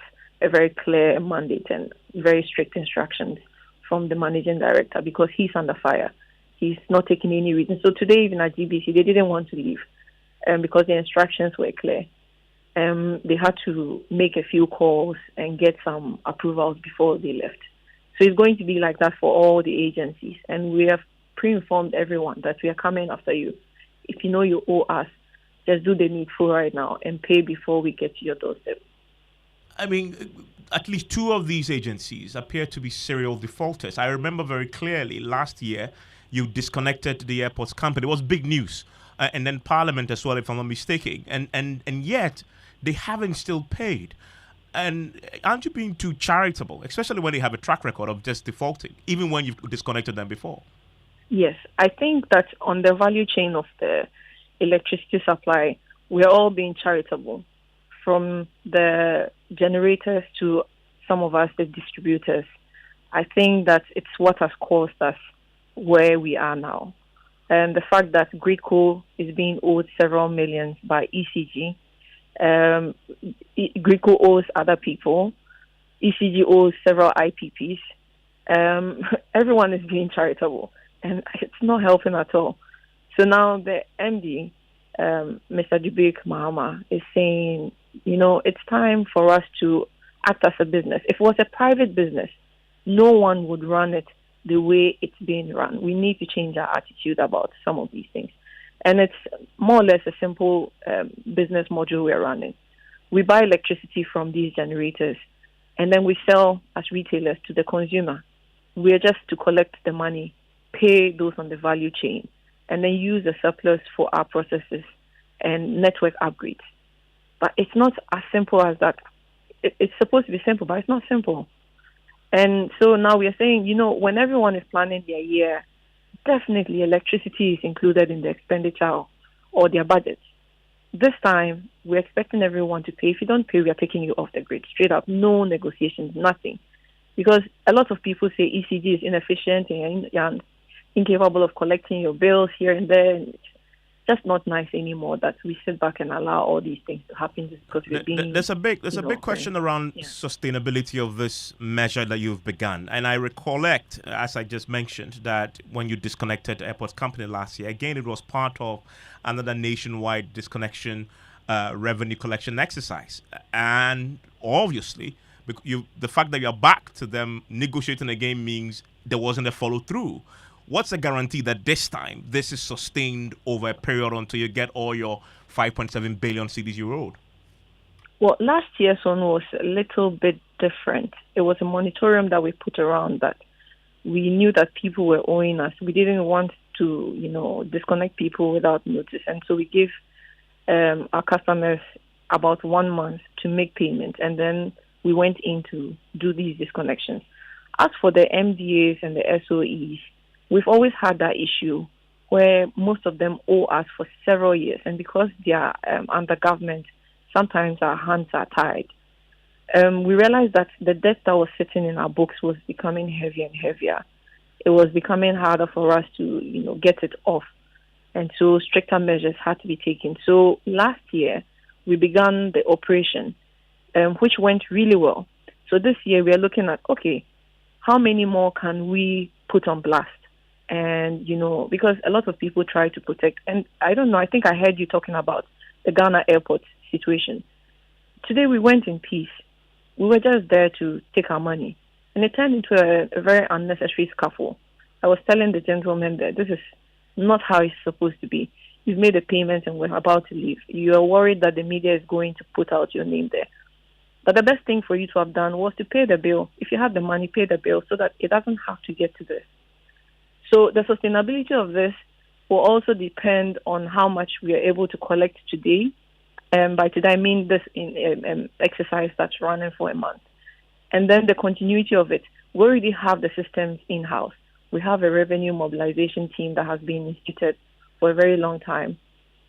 a very clear mandate and very strict instructions from the managing director because he's under fire. He's not taking any reason. So today, even at GBC, they didn't want to leave because the instructions were clear. They had to make a few calls and get some approvals before they left. So it's going to be like that for all the agencies. And we have pre-informed everyone that we are coming after you. If you know you owe us, just do the needful right now and pay before we get to your doorstep. I mean, at least two of these agencies appear to be serial defaulters. I remember very clearly last year you disconnected the airports company. It was big news. And then Parliament as well, if I'm not mistaken. And yet they haven't still paid. And aren't you being too charitable, especially when they have a track record of just defaulting, even when you've disconnected them before? Yes, I think that on the value chain of the electricity supply, we're all being charitable, from the generators to some of us, the distributors. I think that it's what has caused us where we are now. And the fact that Gridco is being owed several millions by ECG. Gridco owes other people. ECG owes several IPPs. Everyone is being charitable, and it's not helping at all. So now the MD, Mr. Dubik Mahama, is saying, it's time for us to act as a business. If it was a private business, no one would run it the way it's being run. We need to change our attitude about some of these things. And it's more or less a simple business model we're running. We buy electricity from these generators, and then we sell as retailers to the consumer. We're just to collect the money, pay those on the value chain, and then use the surplus for our processes and network upgrades. But it's not as simple as that. It's supposed to be simple, but it's not simple. And so now we are saying, when everyone is planning their year, definitely electricity is included in the expenditure or their budgets. This time, we're expecting everyone to pay. If you don't pay, we are taking you off the grid. Straight up, no negotiations, nothing. Because a lot of people say ECG is inefficient and incapable of collecting your bills here and there. And it's just not nice anymore that we sit back and allow all these things to happen just because we're being... There's a big question around sustainability of this measure that you've begun. And I recollect, as I just mentioned, that when you disconnected Airports Company last year, again, it was part of another nationwide disconnection revenue collection exercise. And obviously, the fact that you're back to them negotiating again means there wasn't a follow-through. What's the guarantee that this time this is sustained over a period until you get all your 5.7 billion cedis you owed? Well, last year's one was a little bit different. It was a moratorium that we put around that. We knew that people were owing us. We didn't want to, disconnect people without notice. And so we gave our customers about 1 month to make payment. And then we went in to do these disconnections. As for the MDAs and the SOEs, we've always had that issue where most of them owe us for several years. And because they are under government, sometimes our hands are tied. We realized that the debt that was sitting in our books was becoming heavier and heavier. It was becoming harder for us to, get it off. And so stricter measures had to be taken. So last year, we began the operation, which went really well. So this year, we are looking at, okay, how many more can we put on blast? And, because a lot of people try to protect. And I don't know, I think I heard you talking about the Ghana airport situation. Today we went in peace. We were just there to take our money. And it turned into a very unnecessary scuffle. I was telling the gentleman that this is not how it's supposed to be. You've made a payment and we're about to leave. You are worried that the media is going to put out your name there. But the best thing for you to have done was to pay the bill. If you have the money, pay the bill so that it doesn't have to get to this. So the sustainability of this will also depend on how much we are able to collect today. By today, I mean this in exercise that's running for a month. And then the continuity of it. We already have the systems in-house. We have a revenue mobilization team that has been instituted for a very long time.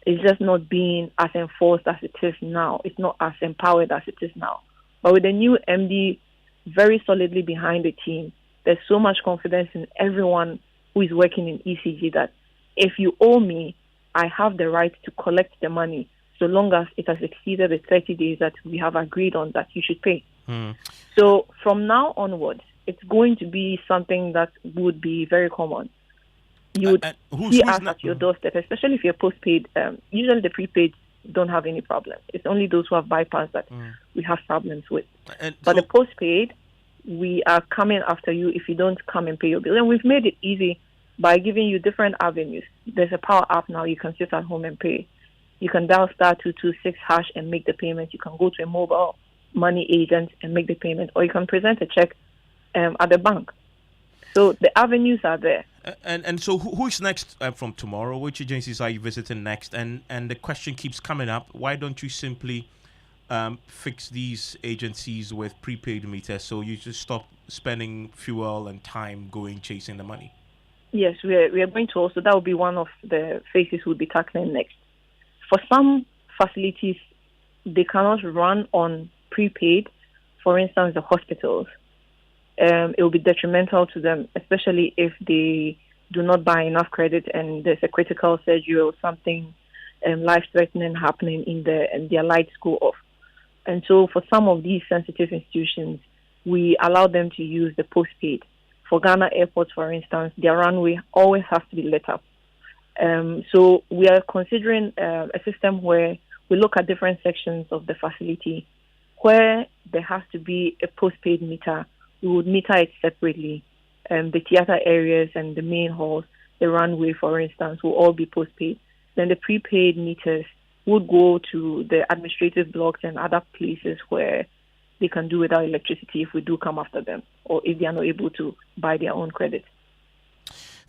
It's just not being as enforced as it is now. It's not as empowered as it is now. But with the new MD very solidly behind the team, there's so much confidence in everyone who is working in ECG that if you owe me, I have the right to collect the money so long as it has exceeded the 30 days that we have agreed on that you should pay. So from now onwards, it's going to be something that would be very common. You would see us at your doorstep, especially if you're postpaid. Usually the prepaid don't have any problem. It's only those who have bypass that we have problems with. But the postpaid, we are coming after you if you don't come and pay your bill. And we've made it easy by giving you different avenues. There's a power app now. You can sit at home and pay. You can dial *226# and make the payment. You can go to a mobile money agent and make the payment, or you can present a check at the bank. So the avenues are there. And so who is next from tomorrow? Which agencies are you visiting next? And the question keeps coming up, why don't you simply fix these agencies with prepaid meters so you just stop spending fuel and time going chasing the money? Yes, we are going to also, that will be one of the phases we'll be tackling next. For some facilities, they cannot run on prepaid. For instance, the hospitals. It will be detrimental to them, especially if they do not buy enough credit and there's a critical surgery or something life-threatening happening in their lights go off. And so for some of these sensitive institutions, we allow them to use the postpaid. For Ghana airports, for instance, their runway always has to be lit up. So we are considering a system where we look at different sections of the facility where there has to be a postpaid meter. We would meter it separately. The theater areas and the main halls, the runway, for instance, will all be postpaid. Then the prepaid meters would go to the administrative blocks and other places where they can do without electricity if we do come after them, or if they are not able to buy their own credit.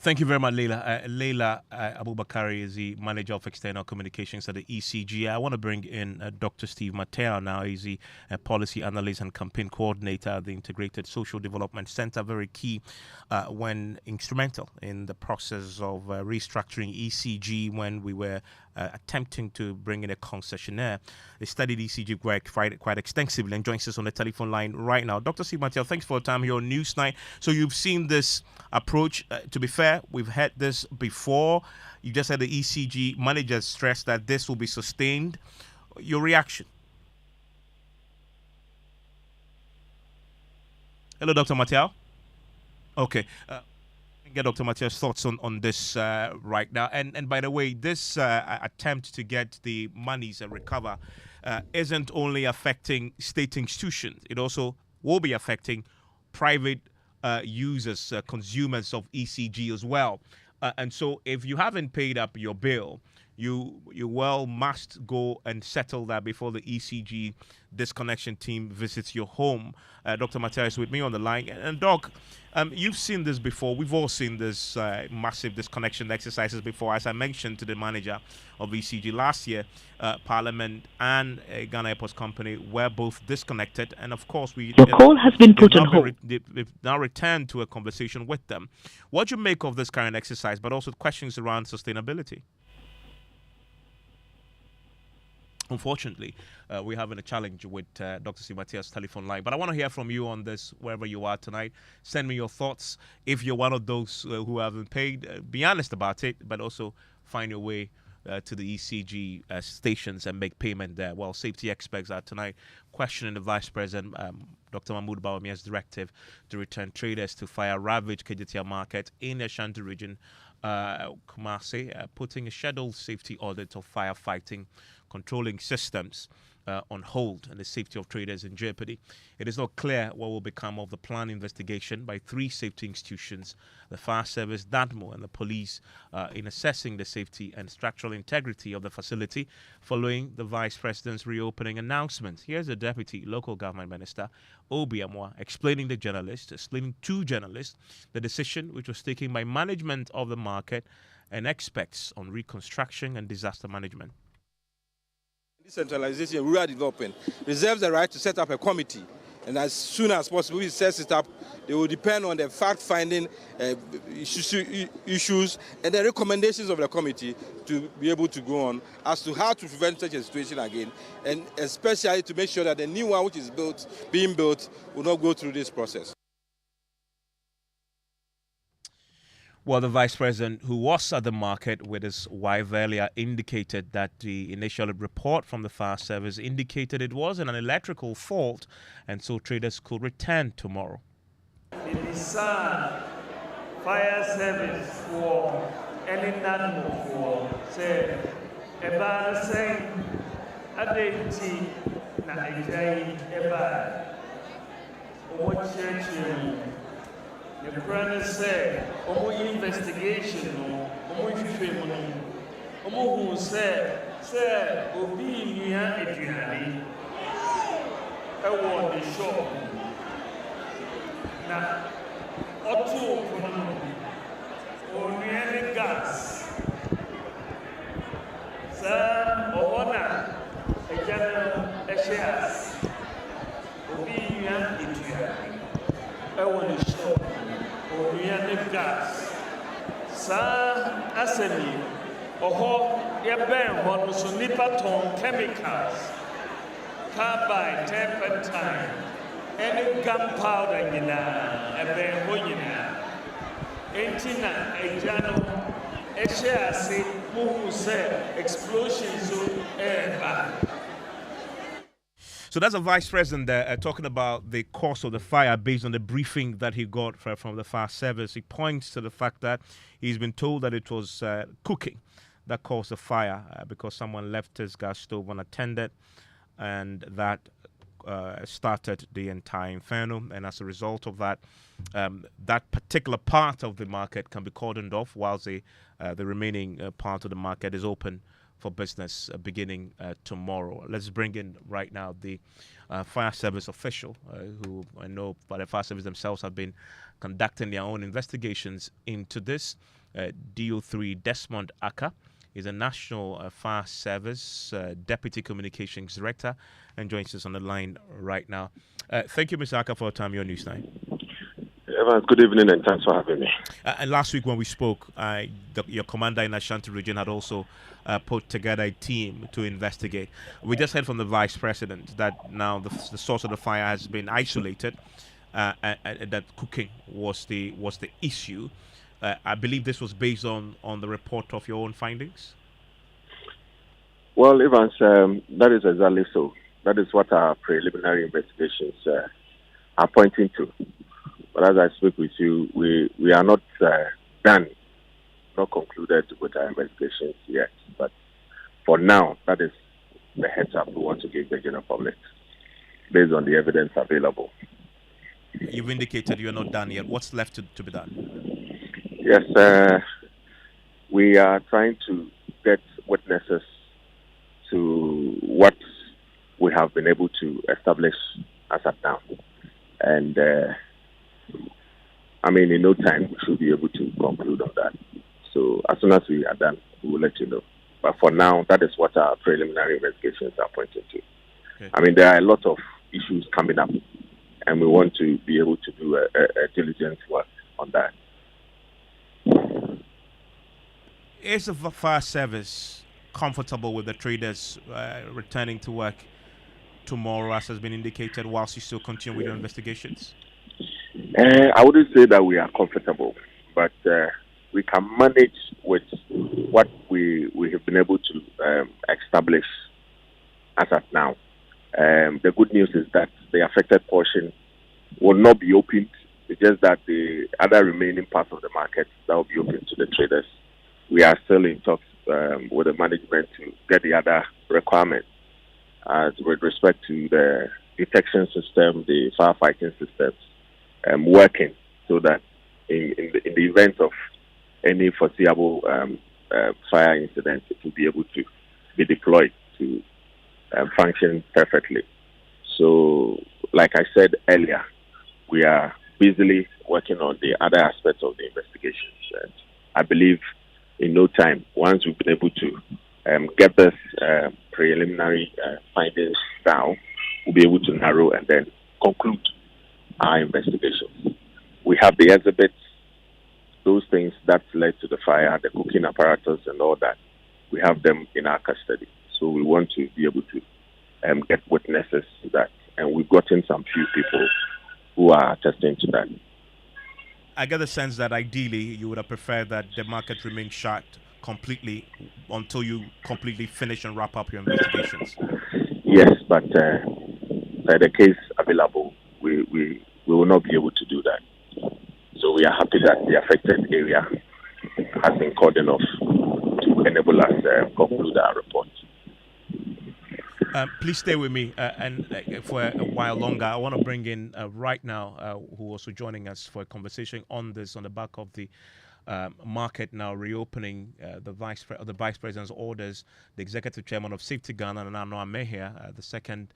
Thank you very much, Leila. Leila Abubakari is the Manager of External Communications at the ECG. I want to bring in Dr. Steve Mateo now. He's the Policy Analyst and Campaign Coordinator at the Integrated Social Development Center. Very key when instrumental in the process of restructuring ECG when we were attempting to bring in a concessionaire. They studied ECG work quite extensively and joins us on the telephone line right now. Dr. Steve Mateo, thanks for your time here on Newsnight. So you've seen this approach. To be fair, we've had this before. You just had the ECG manager stress that this will be sustained. Your reaction? Hello, Dr. Mateo. Okay. Get Dr. Mateo's thoughts on this right now. And by the way, this attempt to get the monies and recover isn't only affecting state institutions. It also will be affecting private users, consumers of ECG as well. And so if you haven't paid up your bill, you well must go and settle that before the ECG disconnection team visits your home. Dr. Mateo is with me on the line. And Doc, you've seen this before. We've all seen this massive disconnection exercises before. As I mentioned to the manager of ECG last year, Parliament and Ghana Airports Company were both disconnected. And of course, your call has been put on hold. We've now returned to a conversation with them. What do you make of this current exercise, but also questions around sustainability? Unfortunately, we're having a challenge with Dr. Steve Mateo's telephone line. But I want to hear from you on this, wherever you are tonight. Send me your thoughts. If you're one of those who haven't paid, be honest about it, but also find your way to the ECG stations and make payment there. Well, safety experts are tonight questioning the Vice President, Dr. Mahmoud Bawumia's directive to return traders to fire-ravaged Kejetia market in the Ashanti region, Kumasi, putting a scheduled safety audit of firefighting controlling systems on hold and the safety of traders in jeopardy. It is not clear what will become of the planned investigation by three safety institutions, the Fire Service, DADMO, and the police, in assessing the safety and structural integrity of the facility following the Vice President's reopening announcement. Here's the Deputy Local Government Minister, Obi Amwa, explaining to journalists the decision which was taken by management of the market and experts on reconstruction and disaster management. Decentralization, rural development reserves the right to set up a committee, and as soon as possible, it sets it up. They will depend on the fact-finding issues and the recommendations of the committee to be able to go on as to how to prevent such a situation again, and especially to make sure that the new one which is being built will not go through this process. Well, the Vice President, who was at the market with his wife earlier, indicated that the initial report from the Fire Service indicated it wasn't an electrical fault, and so traders could return tomorrow. The Nissan Fire Service for any NADMO for say about saying Adeti na Ejai Eba what church the brother said, Omo investigation, Omo Shifemo, Omo who said, Obi Nia Adriani, I want the show. Now, Otto, Oriane gas, Sir, Oona, a general, a shares, Obi Nia Adriani, I want the show. Oriane gas. Sa asemi oho yeben hono so nipa ton chemicals, carbide, turpentine, any gunpowder nyina eben ho nyina. Enti na ejano ehye ase muhu se explosion so eba. So that's a Vice President there talking about the cause of the fire based on the briefing that he got from the Fire Service. He points to the fact that he's been told that it was cooking that caused the fire because someone left his gas stove unattended, and that started the entire inferno. And as a result of that, that particular part of the market can be cordoned off whilst the remaining part of the market is open for business beginning tomorrow. Let's bring in right now the Fire Service official who I know by the Fire Service themselves have been conducting their own investigations into this. DO3 Desmond Aka is a National Fire Service Deputy Communications Director and joins us on the line right now. Thank you, Mr. Aka, for your time here on Newsline. Evans, good evening and thanks for having me. And last week when we spoke, your commander in Ashanti region had also put together a team to investigate. We just heard from the Vice President that now the source of the fire has been isolated, and that cooking was the issue. I believe this was based on the report of your own findings? Well, Evans, that is exactly so. That is what our preliminary investigations are pointing to. But as I speak with you, we are not done, not concluded with our investigations yet. But for now, that is the heads up we want to give the general public based on the evidence available. You've indicated you're not done yet. What's left to be done? Yes, we are trying to get witnesses to what we have been able to establish as of now. And in no time, we should be able to conclude on that. So as soon as we are done, we will let you know. But for now, that is what our preliminary investigations are pointing to. Okay. There are a lot of issues coming up, and we want to be able to do a diligent work on that. Is the Fire Service comfortable with the traders returning to work tomorrow, as has been indicated, whilst you still continue with your investigations? I wouldn't say that we are comfortable, but we can manage with what we have been able to establish as of now. The good news is that the affected portion will not be opened. It's just that the other remaining parts of the market that will be open to the traders. We are still in talks with the management to get the other requirements as with respect to the detection system, the firefighting systems working, so that in the event of any foreseeable fire incident, it will be able to be deployed to function perfectly. So, like I said earlier, we are busily working on the other aspects of the investigations. And I believe in no time, once we've been able to get this preliminary findings down, we'll be able to narrow and then conclude our investigations. We have the exhibits, those things that led to the fire, the cooking apparatus and all that. We have them in our custody. So we want to be able to get witnesses to that. And we've gotten some few people who are attesting to that. I get the sense that ideally you would have preferred that the market remain shut completely until you completely finish and wrap up your investigations. Yes, but by the case available, we will not be able to do that. So we are happy that the affected area has been cordoned off to enable us to conclude our report. Please stay with me and for a while longer. I want to bring in right now who also joining us for a conversation on this on the back of the market now reopening. The vice president's orders. The executive chairman of Safety Ghana, Nana Ansah, the second,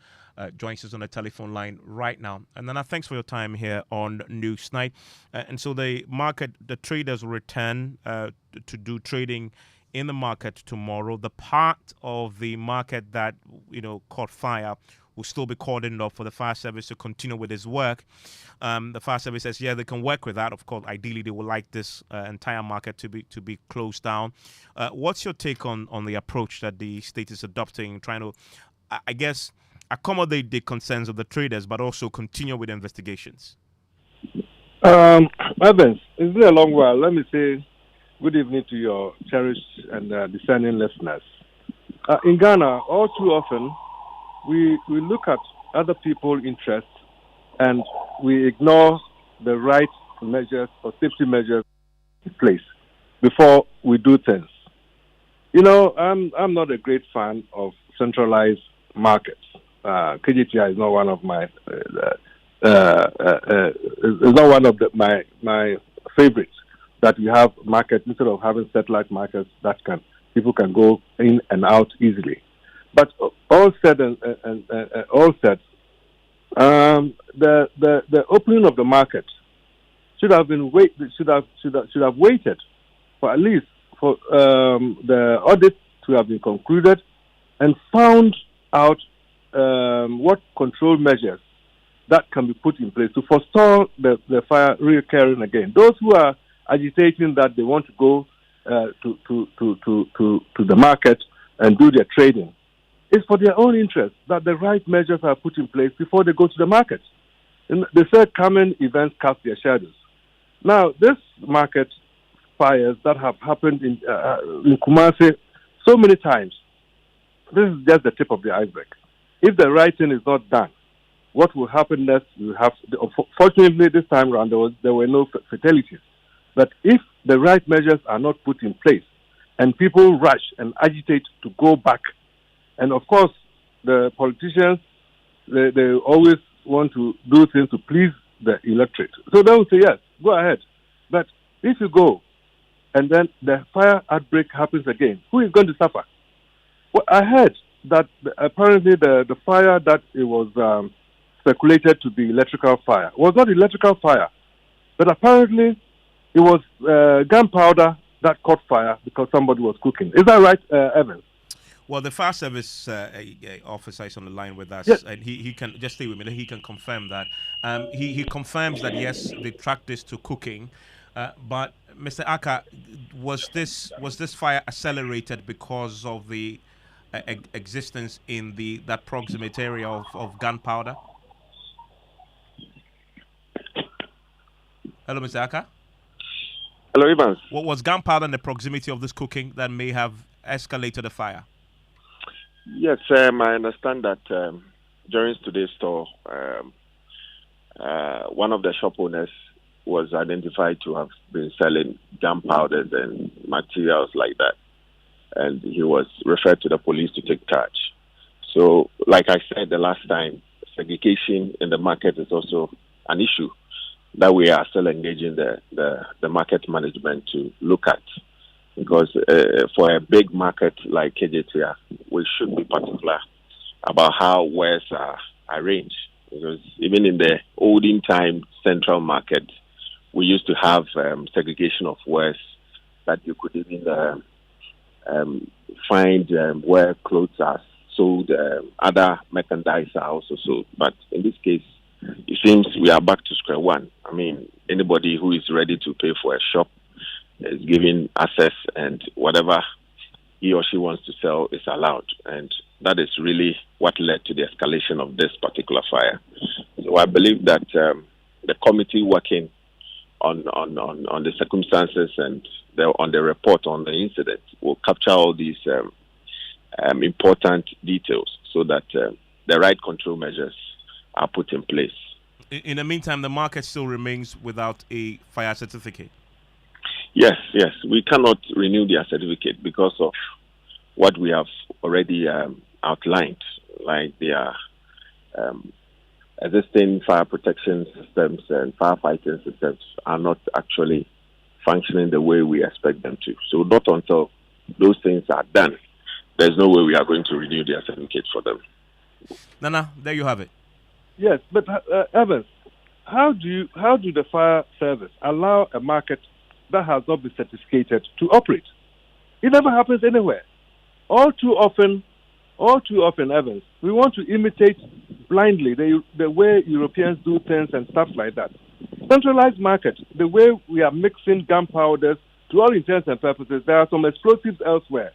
joins us on the telephone line right now. And Nana, thanks for your time here on Newsnight. And so the market, the traders will return to do trading in the market tomorrow. The part of the market that caught fire will still be cordoned off for the fire service to continue with its work. The fire service says, yeah, they can work with that. Of course, ideally, they would like this entire market to be closed down. What's your take on the approach that the state is adopting, trying to, I guess, accommodate the concerns of the traders, but also continue with investigations? Evans, it's been a long while. Let me say good evening to your cherished and discerning listeners. In Ghana, all too often, we look at other people's interests and we ignore the right measures or safety measures in place before we do things. I'm not a great fan of centralized markets. KGTI is not one of my my favorites. That we have markets instead of having satellite markets that people can go in and out easily. But all said the opening of the market should have waited for at least for the audit to have been concluded and found out what control measures that can be put in place to forestall the fire reoccurring again. Those who are agitating that they want to go to the market and do their trading, it's for their own interest that the right measures are put in place before they go to the market. And they said common events cast their shadows. Now, this market fires that have happened in Kumasi so many times, this is just the tip of the iceberg. If the right thing is not done, what will happen next? Fortunately, this time around, there were no fatalities. But if the right measures are not put in place and people rush and agitate to go back, and of course, the politicians, they always want to do things to please the electorate. So they will say, yes, go ahead. But if you go and then the fire outbreak happens again, who is going to suffer? Well, I heard that apparently the fire that it was speculated to be electrical fire was not electrical fire, but apparently it was gunpowder that caught fire because somebody was cooking. Is that right, Evans? Well, the fire service officer is on the line with us, yes. And he can just stay with me. He can confirm that. He confirms that yes, they tracked this to cooking, but Mr. Aka, was this fire accelerated because of the existence in that proximate area of gunpowder? Hello, Mr. Aka. Hello, Evans. What was gunpowder in the proximity of this cooking that may have escalated the fire? Yes, I understand that during today's store, one of the shop owners was identified to have been selling gunpowders and materials like that. And he was referred to the police to take charge. So, like I said the last time, segregation in the market is also an issue that we are still engaging the market management to look at. Because for a big market like KJTR, we should be particular about how wares are arranged. Because even in the olden time central market, we used to have segregation of wares that you could even find where clothes are sold, other merchandise are also sold. But in this case, it seems we are back to square one. I mean, anybody who is ready to pay for a shop is given access, and whatever he or she wants to sell is allowed. And that is really what led to the escalation of this particular fire. So I believe that the committee working on the circumstances and on the report on the incident will capture all these important details so that the right control measures are put in place. In the meantime, the market still remains without a fire certificate. Yes. We cannot renew their certificate because of what we have already outlined, like their existing fire protection systems and firefighting systems are not actually functioning the way we expect them to. So not until those things are done, there's no way we are going to renew their certificate for them. Nana, there you have it. Yes, but Evans, how do the fire service allow a market that has not been certificated to operate? It never happens anywhere. All too often, Evans, we want to imitate blindly the way Europeans do things and stuff like that. Centralized market, the way we are mixing gunpowders, to all intents and purposes, there are some explosives elsewhere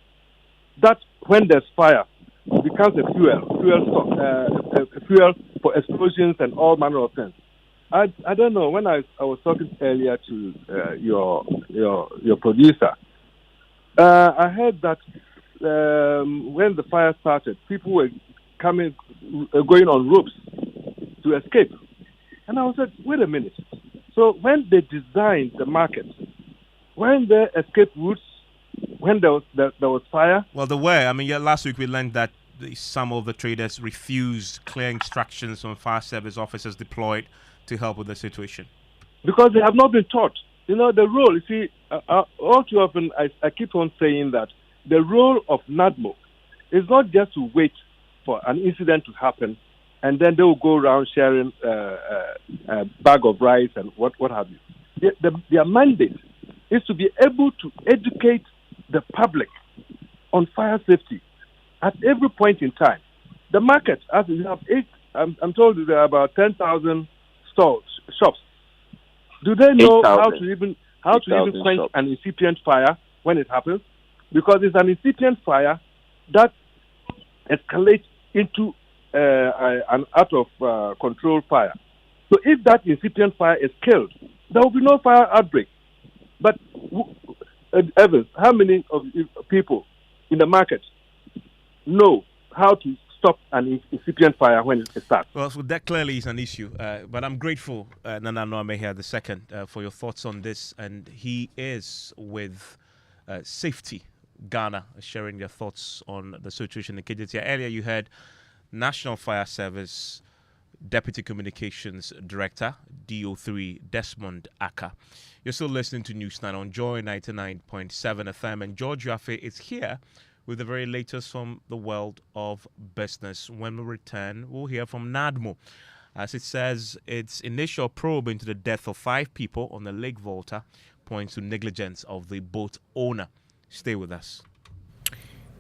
that, when there's fire, becomes a fuel for explosions and all manner of things. I don't know. When I was talking earlier to your producer, I heard that when the fire started, people were going on ropes to escape. And I said, wait a minute. So when they designed the market, when they escape routes, when there was fire? Well, there were. I mean, last week we learned that some of the traders refused clear instructions from fire service officers deployed to help with the situation. Because they have not been taught. The role, you see, all too often I keep on saying that the role of NADMO is not just to wait for an incident to happen and then they will go around sharing a bag of rice and what have you. Their mandate is to be able to educate the public on fire safety at every point in time. The market, as we have I'm told there are about 10,000 shops. Do they know how to even quench an incipient fire when it happens? Because it's an incipient fire that escalates into an out of control fire. So if that incipient fire is killed, there will be no fire outbreak. But Evans, how many of people in the market know how to stop an incipient fire when it starts? Well, so that clearly is an issue. But I'm grateful, Nana Noamehia II, for your thoughts on this. And he is with Safety Ghana, sharing their thoughts on the situation in KJT. Earlier, you heard National Fire Service Deputy Communications Director, DO3, Desmond Aka. You're still listening to News 9 on Joy 99.7 FM. And George Yaffe is here with the very latest from the world of business. When we return, we'll hear from NADMO. As it says, its initial probe into the death of 5 people on the Lake Volta points to negligence of the boat owner. Stay with us.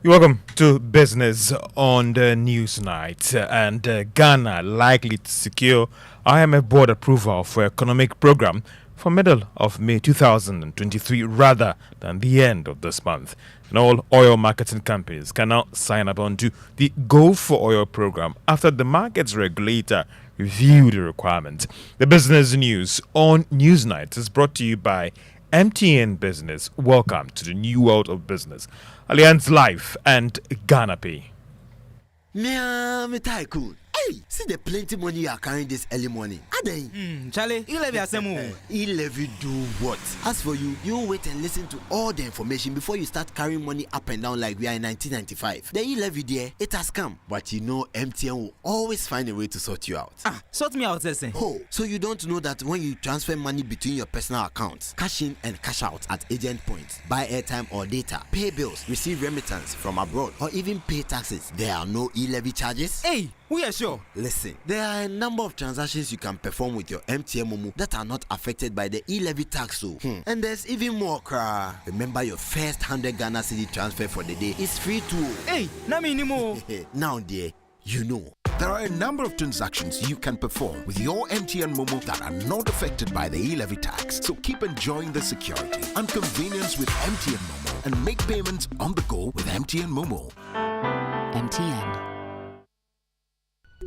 Welcome to Business on the News Night. And Ghana likely to secure IMF board approval for economic program for middle of May 2023 rather than the end of this month. And all oil marketing companies can now sign up onto the Go for Oil program after the markets regulator reviewed the requirements. The business news on Newsnight is brought to you by MTN Business. Welcome to the new world of business. Allianz Life and Ghana Pay. Mea me tycoon. Hey, see the plenty money you are carrying this early morning. Charlie, e-levy asemu. E-levy do what? As for you, you wait and listen to all the information before you start carrying money up and down like we are in 1995. The e-levy there, it has come. But you know MTN will always find a way to sort you out. Sort me out, Sese. Oh, so you don't know that when you transfer money between your personal accounts, cash in and cash out at agent points, buy airtime or data, pay bills, receive remittance from abroad, or even pay taxes, there are no e-levy charges? Hey, we are sure. Listen, there are a number of transactions you can perform with your MTN Momo that are not affected by the e-levy tax. And there's even more, Remember, your first 100 Ghana cedi transfer for the day is free too. Hey, na me anymore. Now, dear, you know. There are a number of transactions you can perform with your MTN Momo that are not affected by the e-levy tax. So keep enjoying the security and convenience with MTN Momo and make payments on the go with MTN Momo. MTN.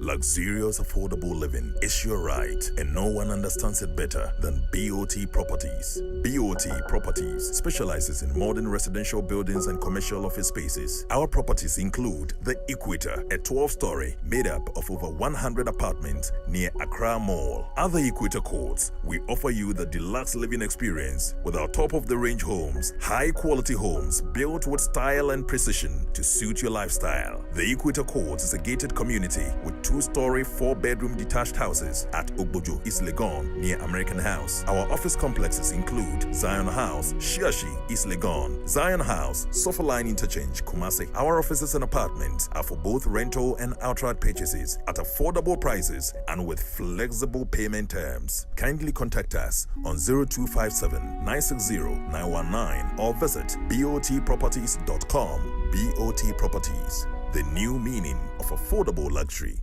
Luxurious affordable living is your right, and no one understands it better than BOT Properties. BOT Properties specializes in modern residential buildings and commercial office spaces. Our properties include the Equator, a 12-story made up of over 100 apartments near Accra Mall. Other Equator courts, we offer you the deluxe living experience with our top-of-the-range homes, high-quality homes built with style and precision to suit your lifestyle. The Equator Courts is a gated community with 2-story, 4-bedroom detached houses at Ogbojo, East Legon, near American House. Our office complexes include Zion House, Shiashi, East Legon, Zion House, Sofa Line Interchange, Kumasi. Our offices and apartments are for both rental and outright purchases at affordable prices and with flexible payment terms. Kindly contact us on 0257 960 919 or visit botproperties.com. BOT Properties, the new meaning of affordable luxury.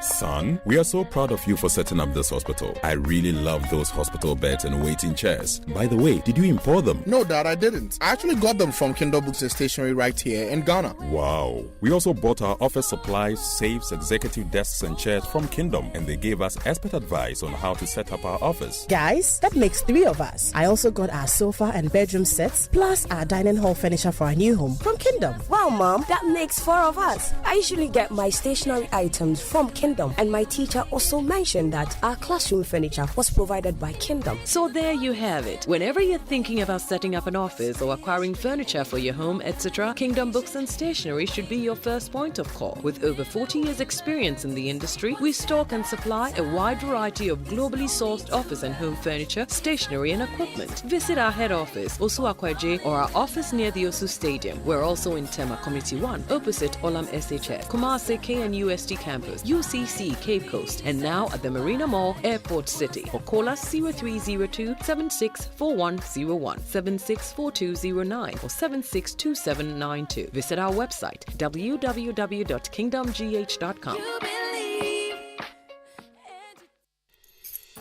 Son, we are so proud of you for setting up this hospital. I really love those hospital beds and waiting chairs. By the way, did you import them? No, Dad, I didn't. I actually got them from Kindle Books and Stationery right here in Ghana. Wow. We also bought our office supplies, safes, executive desks and chairs from Kingdom, and they gave us expert advice on how to set up our office. Guys, that makes 3 of us. I also got our sofa and bedroom sets, plus our dining hall furniture for our new home from Kingdom. Wow, Mom, that makes 4 of us. I usually get my stationery items from Kingdom. And my teacher also mentioned that our classroom furniture was provided by Kingdom. So there you have it. Whenever you're thinking about setting up an office or acquiring furniture for your home, etc., Kingdom Books and Stationery should be your first point of call. With over 40 years experience in the industry, we stock and supply a wide variety of globally sourced office and home furniture, stationery and equipment. Visit our head office, Osu Akwaje, or our office near the Osu Stadium. We're also in Tema Community 1, opposite Olam SHS, Kumasi KNUST campus, UCC Cape Coast, and now at the Marina Mall, Airport City. Or call us 0302 764101, 764209, or 762792. Visit our website www.kingdomgh.com.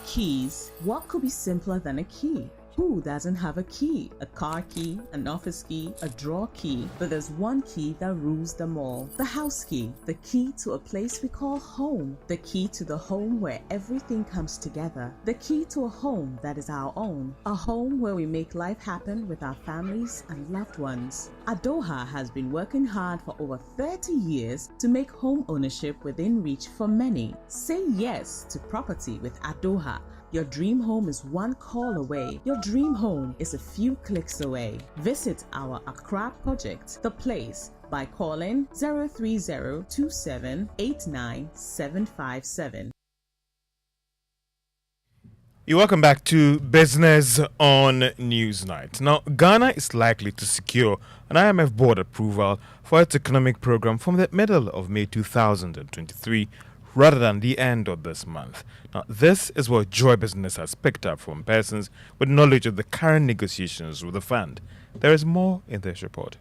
Keys. What could be simpler than a key? Who doesn't have a key? A car key, an office key, a drawer key, but there's one key that rules them all. The house key, the key to a place we call home, the key to the home where everything comes together, the key to a home that is our own, a home where we make life happen with our families and loved ones. Adoha has been working hard for over 30 years to make home ownership within reach for many. Say yes to property with Adoha. Your dream home is one call away. Your dream home is a few clicks away. Visit our Accra project, The Place, by calling 030-2789-757. You're welcome back to Business on Newsnight. Now, Ghana is likely to secure an IMF board approval for its economic program from the middle of May 2023 rather than the end of this month. Now, this is what Joy Business has picked up from persons with knowledge of the current negotiations with the fund. There is more in this report.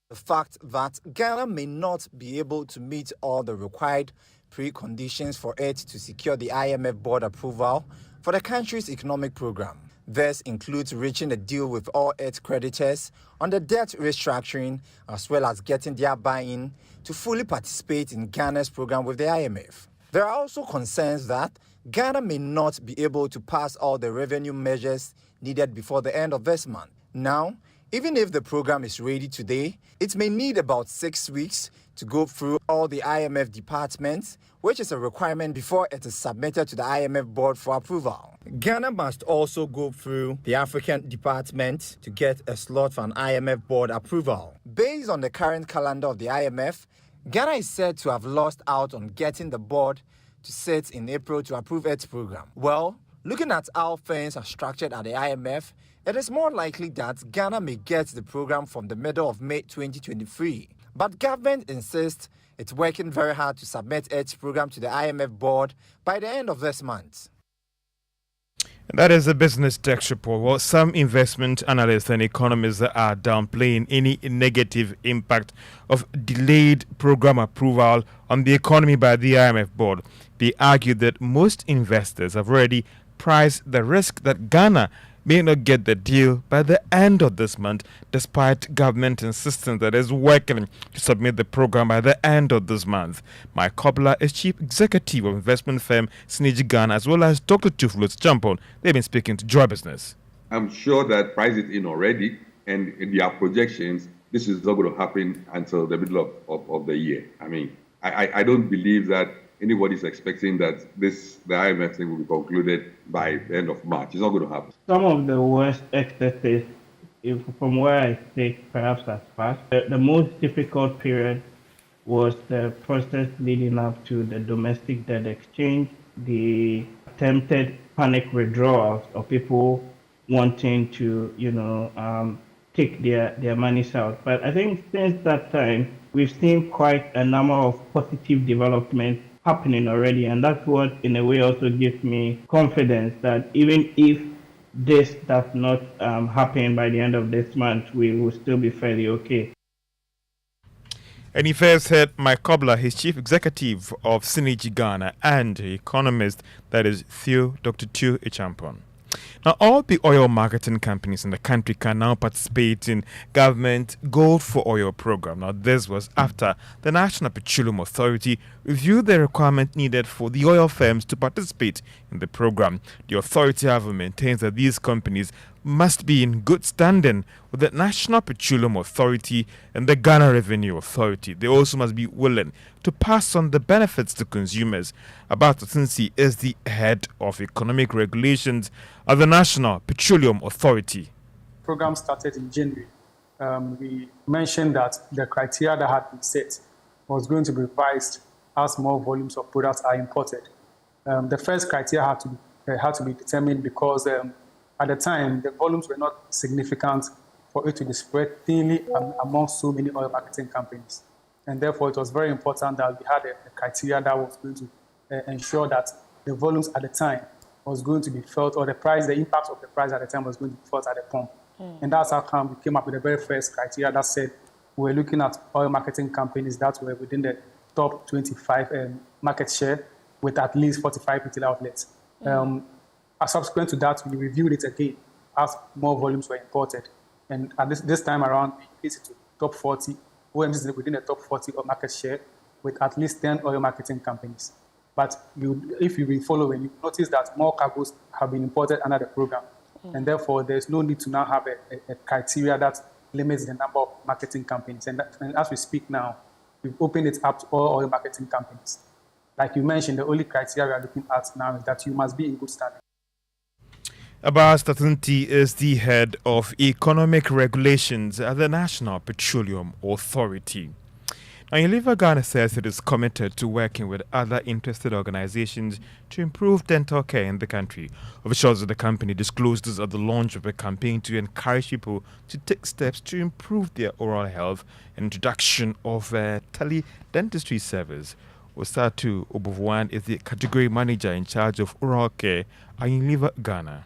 The fact that Ghana may not be able to meet all the required preconditions for it to secure the IMF board approval for the country's economic program. This includes reaching a deal with all its creditors on the debt restructuring, as well as getting their buy-in to fully participate in Ghana's program with the IMF. There are also concerns that Ghana may not be able to pass all the revenue measures needed before the end of this month. Now, Even if the program is ready today, it may need about 6 weeks to go through all the IMF departments, which is a requirement before it is submitted to the IMF board for approval. Ghana must also go through the African department to get a slot for an IMF board approval. Based on the current calendar of the IMF, Ghana is said to have lost out on getting the board to sit in April to approve its program. Well, looking at how things are structured at the IMF, it is more likely that Ghana may get the program from the middle of May 2023. But government insists it's working very hard to submit its program to the IMF board by the end of this month. That is a business tech report. Well, some investment analysts and economists are downplaying any negative impact of delayed program approval on the economy by the IMF board. They argue that most investors have already priced the risk that Ghana may not get the deal by the end of this month, despite government insistence that it's working to submit the program by the end of this month. Mike Kobler is chief executive of investment firm Synergy Ghana, as well as Dr. Tuflos Champon. They've been speaking to Joy Business. I'm sure that price it in already, and in their projections, this is not going to happen until the middle of the year. I mean, I don't believe that anybody's expecting that the IMF thing will be concluded by the end of March. It's not going to happen. Some of the worst excesses, from where I sit, perhaps as fast. The most difficult period was the process leading up to the domestic debt exchange, the attempted panic withdrawals of people wanting to, take their monies out. But I think since that time, we've seen quite a number of positive developments happening already, and that's what in a way also gives me confidence that even if this does not happen by the end of this month, we will still be fairly okay. And he first heard Mike Kobler, his chief executive of Synergy Ghana, and economist, that is Dr. Theo Echampon. Now, all the oil marketing companies in the country can now participate in government Gold for Oil program. Now, this was after the National Petroleum Authority reviewed the requirement needed for the oil firms to participate in the program. The authority, however, maintains that these companies must be in good standing with the National Petroleum Authority and the Ghana Revenue Authority. They also must be willing to pass on the benefits to consumers. Abat Otunsi is the head of economic regulations at the National Petroleum Authority. The program started in January. We mentioned that the criteria that had been set was going to be revised as more volumes of products are imported. The first criteria had to be determined because at the time, the volumes were not significant for it to be spread thinly among so many oil marketing companies. And therefore, it was very important that we had a criteria that was going to ensure that the volumes at the time was going to be felt, or the impact of the price at the time was going to be felt at the pump. And that's how come we came up with the very first criteria that said we were looking at oil marketing companies that were within the top 25 market share with at least 45 retail outlets. Subsequent to that, we reviewed it again as more volumes were imported. And at this time around, we increased it to top 40, OMCs within the top 40 of market share with at least 10 oil marketing companies. But if you've been following, you notice that more cargoes have been imported under the program. And therefore, there's no need to now have a criteria that limits the number of marketing companies. And as we speak now, we've opened it up to all oil marketing companies. Like you mentioned, the only criteria we are looking at now is that you must be in good standing. Abbas Tatunti is the head of economic regulations at the National Petroleum Authority. Now, Unilever Ghana says it is committed to working with other interested organizations to improve dental care in the country. Officials of the company disclosed this at the launch of a campaign to encourage people to take steps to improve their oral health and introduction of a tele-dentistry service. Osatu Obuvuan is the category manager in charge of oral care at Unilever Ghana.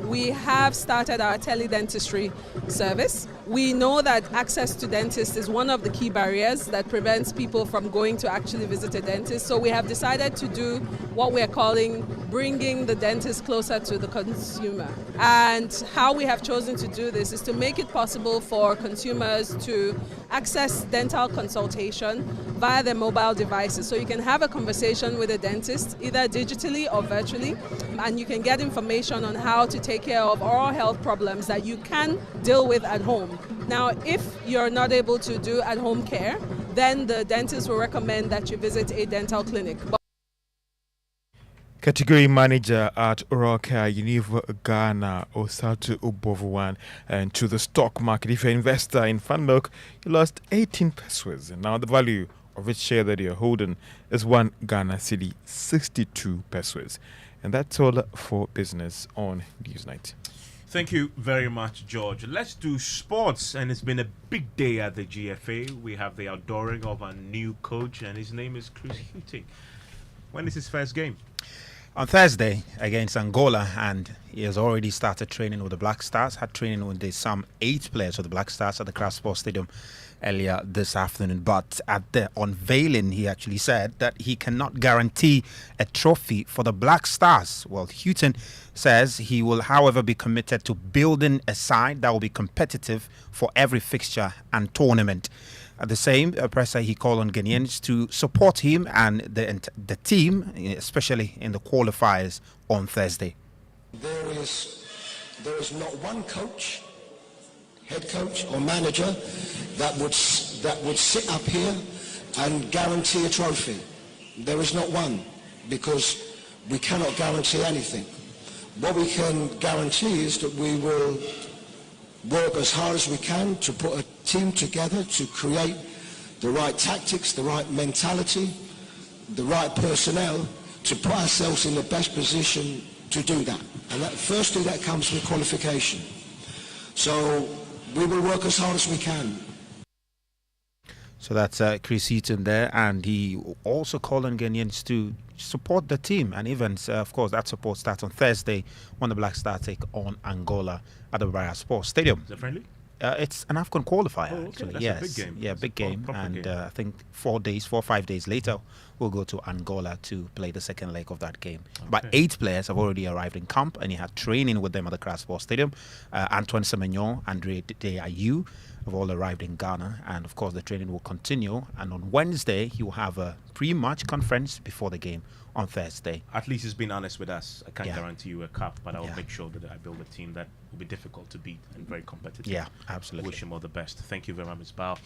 We have started our tele-dentistry service. We know that access to dentists is one of the key barriers that prevents people from going to actually visit a dentist. So we have decided to do what we're calling bringing the dentist closer to the consumer. And how we have chosen to do this is to make it possible for consumers to access dental consultation via their mobile devices. So you can have a conversation with a dentist, either digitally or virtually, and you can get information on how to take care of oral health problems that you can deal with at home. Now, if you're not able to do at-home care, then the dentist will recommend that you visit a dental clinic. Category manager at Oral Care Univ Ghana, Osatu Ubovuwan, and to the stock market. If you're an investor in Funlock, you lost 18 pesos, and now the value of its share that you're holding is 1 Ghana cedi, 62 pesos. And that's all for business on Newsnight. Thank you very much, George. Let's do sports, and it's been a big day at the GFA. We have the outdooring of our new coach, and his name is Chris Hughton. When is his first game? On Thursday against Angola, and he has already started training with the Black Stars. Had training with some 8 players of the Black Stars at the Craft Sports Stadium earlier this afternoon. But at the unveiling, he actually said that he cannot guarantee a trophy for the Black Stars. Well, Hughton says he will, however, be committed to building a side that will be competitive for every fixture and tournament. At the same presser, he called on Ghanaians to support him and the team, especially in the qualifiers on Thursday. There is not one coach, head coach or manager that would sit up here and guarantee a trophy. There is not one, because we cannot guarantee anything. What we can guarantee is that we will work as hard as we can to put a team together to create the right tactics, the right mentality, the right personnel to put ourselves in the best position to do that. And firstly, that comes with qualification. So we will work as hard as we can. So that's Chris Hughton there, and he also called on Ghanaians to support the team. And even, of course, that support starts on Thursday when the Black Stars take on Angola at the Barra Sports Stadium. Is it friendly? It's an AFCON qualifier, actually. That's yes, a big game. Yeah, big game. And game. I think 4 or 5 days later, we'll go to Angola to play the second leg of that game. Okay. But 8 players have already arrived in camp, and he had training with them at the Craft Sports Stadium. Antoine Semenyo, Andre Deayu have all arrived in Ghana, and of course the training will continue. And on Wednesday, he will have a pre-match conference before the game on Thursday. At least he's been honest with us. I can't guarantee you a cup, but I'll make sure that I build a team that will be difficult to beat and very competitive. Yeah, absolutely. Wish him all the best. Thank you very much, Ms. Bao.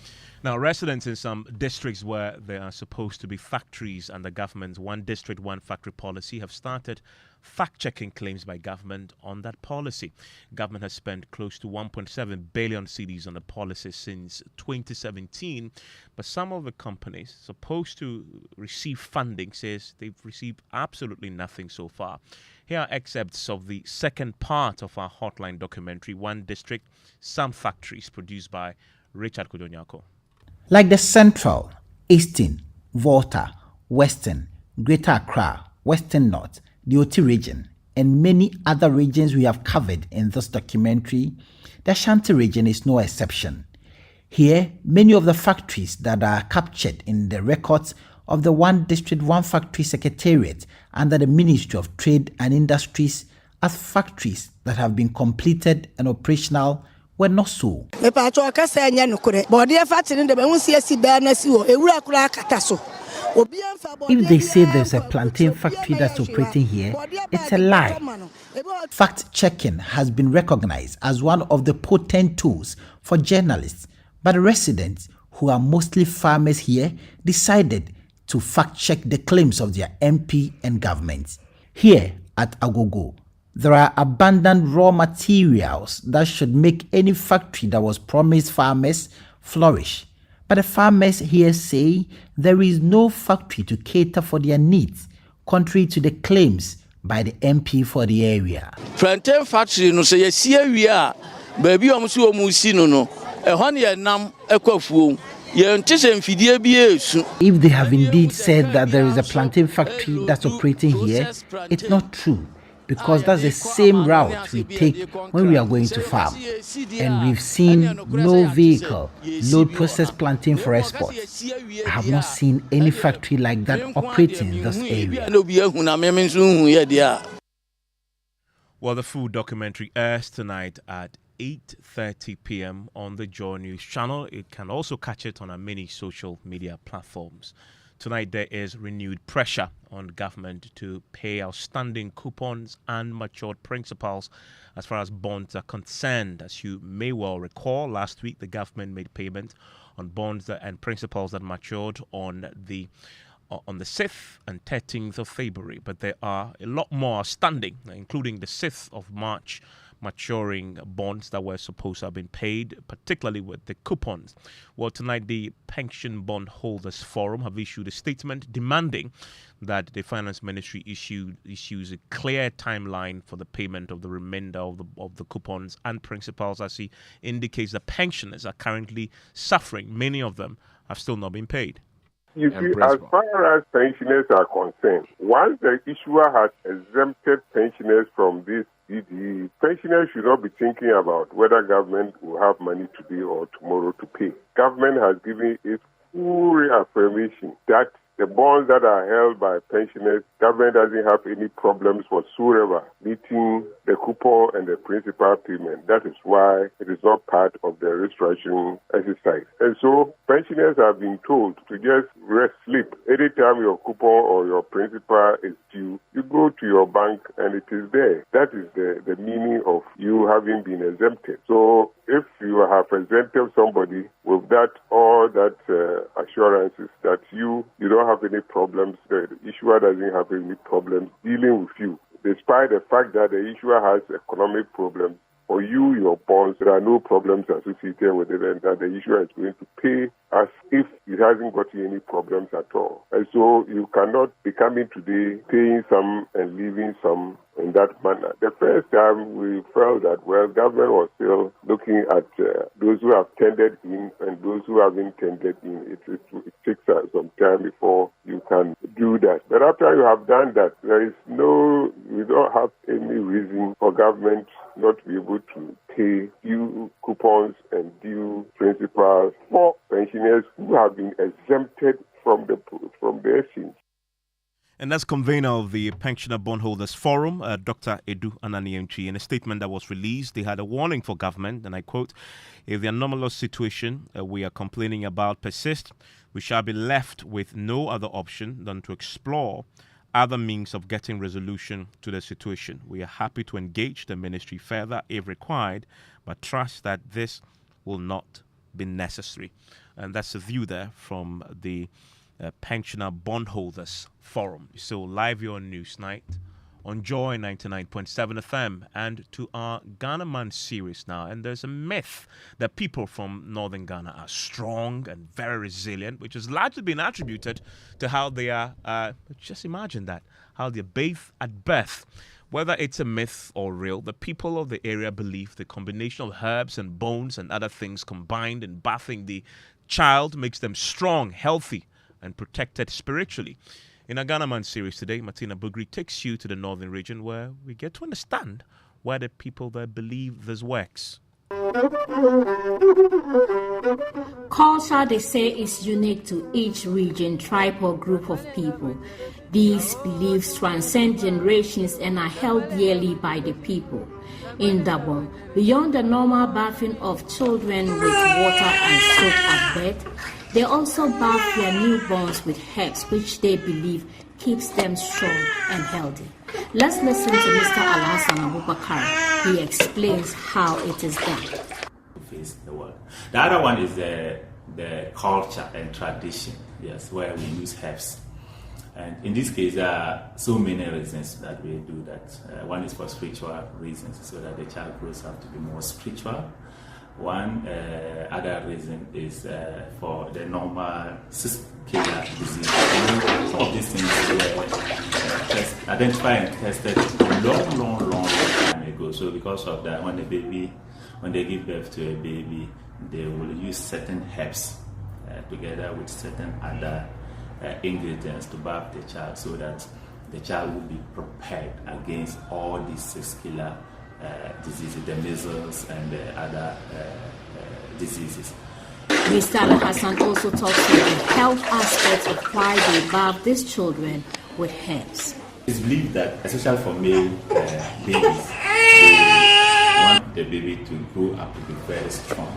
Now, residents in some districts where there are supposed to be factories under government's one district, one factory policy have started fact-checking claims by government on that policy. Government has spent close to 1.7 billion cedis on the policy since 2017, but some of the companies supposed to receive funding says they've received absolutely nothing so far. Here are excerpts of the second part of our hotline documentary, One District, Some Factories, produced by Richard Kudonyako. Like the Central, Eastern, Volta, Western, Greater Accra, Western North, the Oti region, and many other regions we have covered in this documentary, the Ashanti region is no exception. Here, many of the factories that are captured in the records of the One District, One Factory Secretariat under the Ministry of Trade and Industries as factories that have been completed and operational were not so. If they say there's a plantain factory that's operating here, it's a lie. Fact-checking has been recognized as one of the potent tools for journalists, but residents, who are mostly farmers here, decided to fact-check the claims of their MP and government. Here at Agogo, there are abundant raw materials that should make any factory that was promised farmers flourish. But the farmers here say there is no factory to cater for their needs, contrary to the claims by the MP for the area. Plantain factory no say yesi awia baby omso omusi no ehon ye nam ekwafuo ye ntise mfidie bi esu. If they have indeed said that there is a plantain factory that's operating here, it's not true, because that's the same route we take when we are going to farm. And we've seen no vehicle load processed plantain for export. I have not seen any factory like that operating in this area. Well, the food documentary airs tonight at 8:30 p.m. on the Joy News channel. It can also catch it on our many social media platforms. Tonight, there is renewed pressure on government to pay outstanding coupons and matured principals as far as bonds are concerned. As you may well recall, last week the government made payment on bonds and principals that matured on the 6th and 13th of February. But there are a lot more outstanding, including the 6th of March maturing bonds that were supposed to have been paid, particularly with the coupons. Well, tonight the Pension Bondholders Forum have issued a statement demanding that the Finance Ministry issues a clear timeline for the payment of the remainder of the coupons and principals, as he indicates that pensioners are currently suffering. Many of them have still not been paid. You see, as far as pensioners are concerned, once the issuer has exempted pensioners from this DD, pensioners should not be thinking about whether government will have money today or tomorrow to pay. Government has given its full reaffirmation that the bonds that are held by pensioners, government doesn't have any problems whatsoever meeting the coupon and the principal payment. That is why it is not part of the restructuring exercise. And so pensioners have been told to just rest, sleep. Anytime your coupon or your principal is due, you go to your bank and it is there. That is the meaning of you having been exempted. So if you have exempted somebody with that, all that assurances that you don't have any problems, the issuer doesn't have any problems dealing with you, despite the fact that the issuer has economic problems. For you, your bonds, there are no problems associated with it, and that the issuer is going to pay as if it hasn't got any problems at all. And so you cannot be coming today, paying some and leaving some in that manner. The first time we felt that, well, government was still looking at those who have tendered in and those who haven't tendered in. It takes some time before you can do that. But after you have done that, we don't have any reason for government not to be able to pay due coupons and due principals for pensioners who have been exempted from the exchange. And that's convener of the Pensioner Bondholders Forum, Dr. Edu Ananiemchi. In a statement that was released, they had a warning for government, and I quote, "If the anomalous situation we are complaining about persists, we shall be left with no other option than to explore other means of getting resolution to the situation. We are happy to engage the ministry further if required, but trust that this will not be necessary." And that's a view there from the Pensioner Bondholders Forum. So live here on Newsnight on Joy 99.7 FM and to our Ghana Man series now. And there's a myth that people from northern Ghana are strong and very resilient, which has largely been attributed to how they are, just imagine that, how they're bathed at birth. Whether it's a myth or real, the people of the area believe the combination of herbs and bones and other things combined in bathing the child makes them strong, healthy, and protected spiritually. In our Ghana Man series today, Martina Bugri takes you to the northern region where we get to understand why the people there believe this works. Culture, they say, is unique to each region, tribe, or group of people. These beliefs transcend generations and are held dearly by the people. In Dabon, beyond the normal bathing of children with water and soap at birth, they also bath their newborns with herbs, which they believe keeps them strong and healthy. Let's listen to Mr. Alhassan Abubakar. He explains how it is done. Face the world. The other one is the culture and tradition, yes, where we use herbs. And in this case, there are so many reasons that we do that. One is for spiritual reasons, so that the child grows up to be more spiritual. One other reason is for the normal killer disease. Some of these things were identified and tested long time ago. So because of that, when they give birth to a baby, they will use certain herbs together with certain other ingredients to bath the child, so that the child will be prepared against all these 6 killer diseases, the measles and the other diseases. Mr. Al-Hassan also talks about the health aspects of why they bath these children with herbs. It's believed that, especially for male babies, the baby to grow up to be very strong,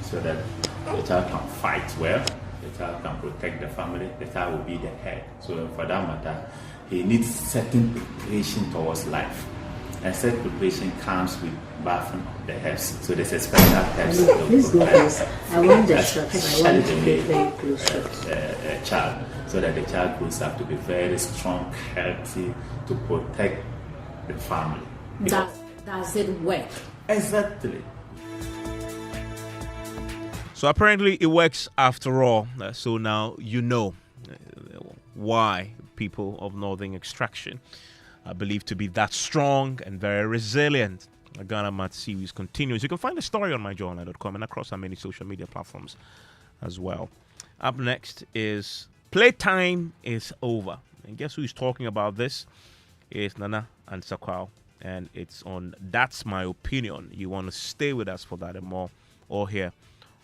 so that the child can fight well, the child can protect the family, the child will be the head. So for that matter, he needs certain preparation towards life. And such preparation comes with bathing the herbs. So there's a special herbs. Please go close. I want the shots. Especially the very close child, so that the child grows up to be very strong, healthy, to protect the family. Does it work? Exactly. So apparently it works after all. So now you know why people of northern extraction are believed to be that strong and very resilient. Ghana Mat series continues. You can find the story on myjournal.com and across our many social media platforms as well. Up next is Playtime is Over. And guess who's talking about this? It's Nana Ansah Kwao, and it's on That's My Opinion. You want to stay with us for that and more, all here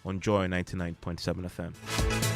on Joy 99.7 FM.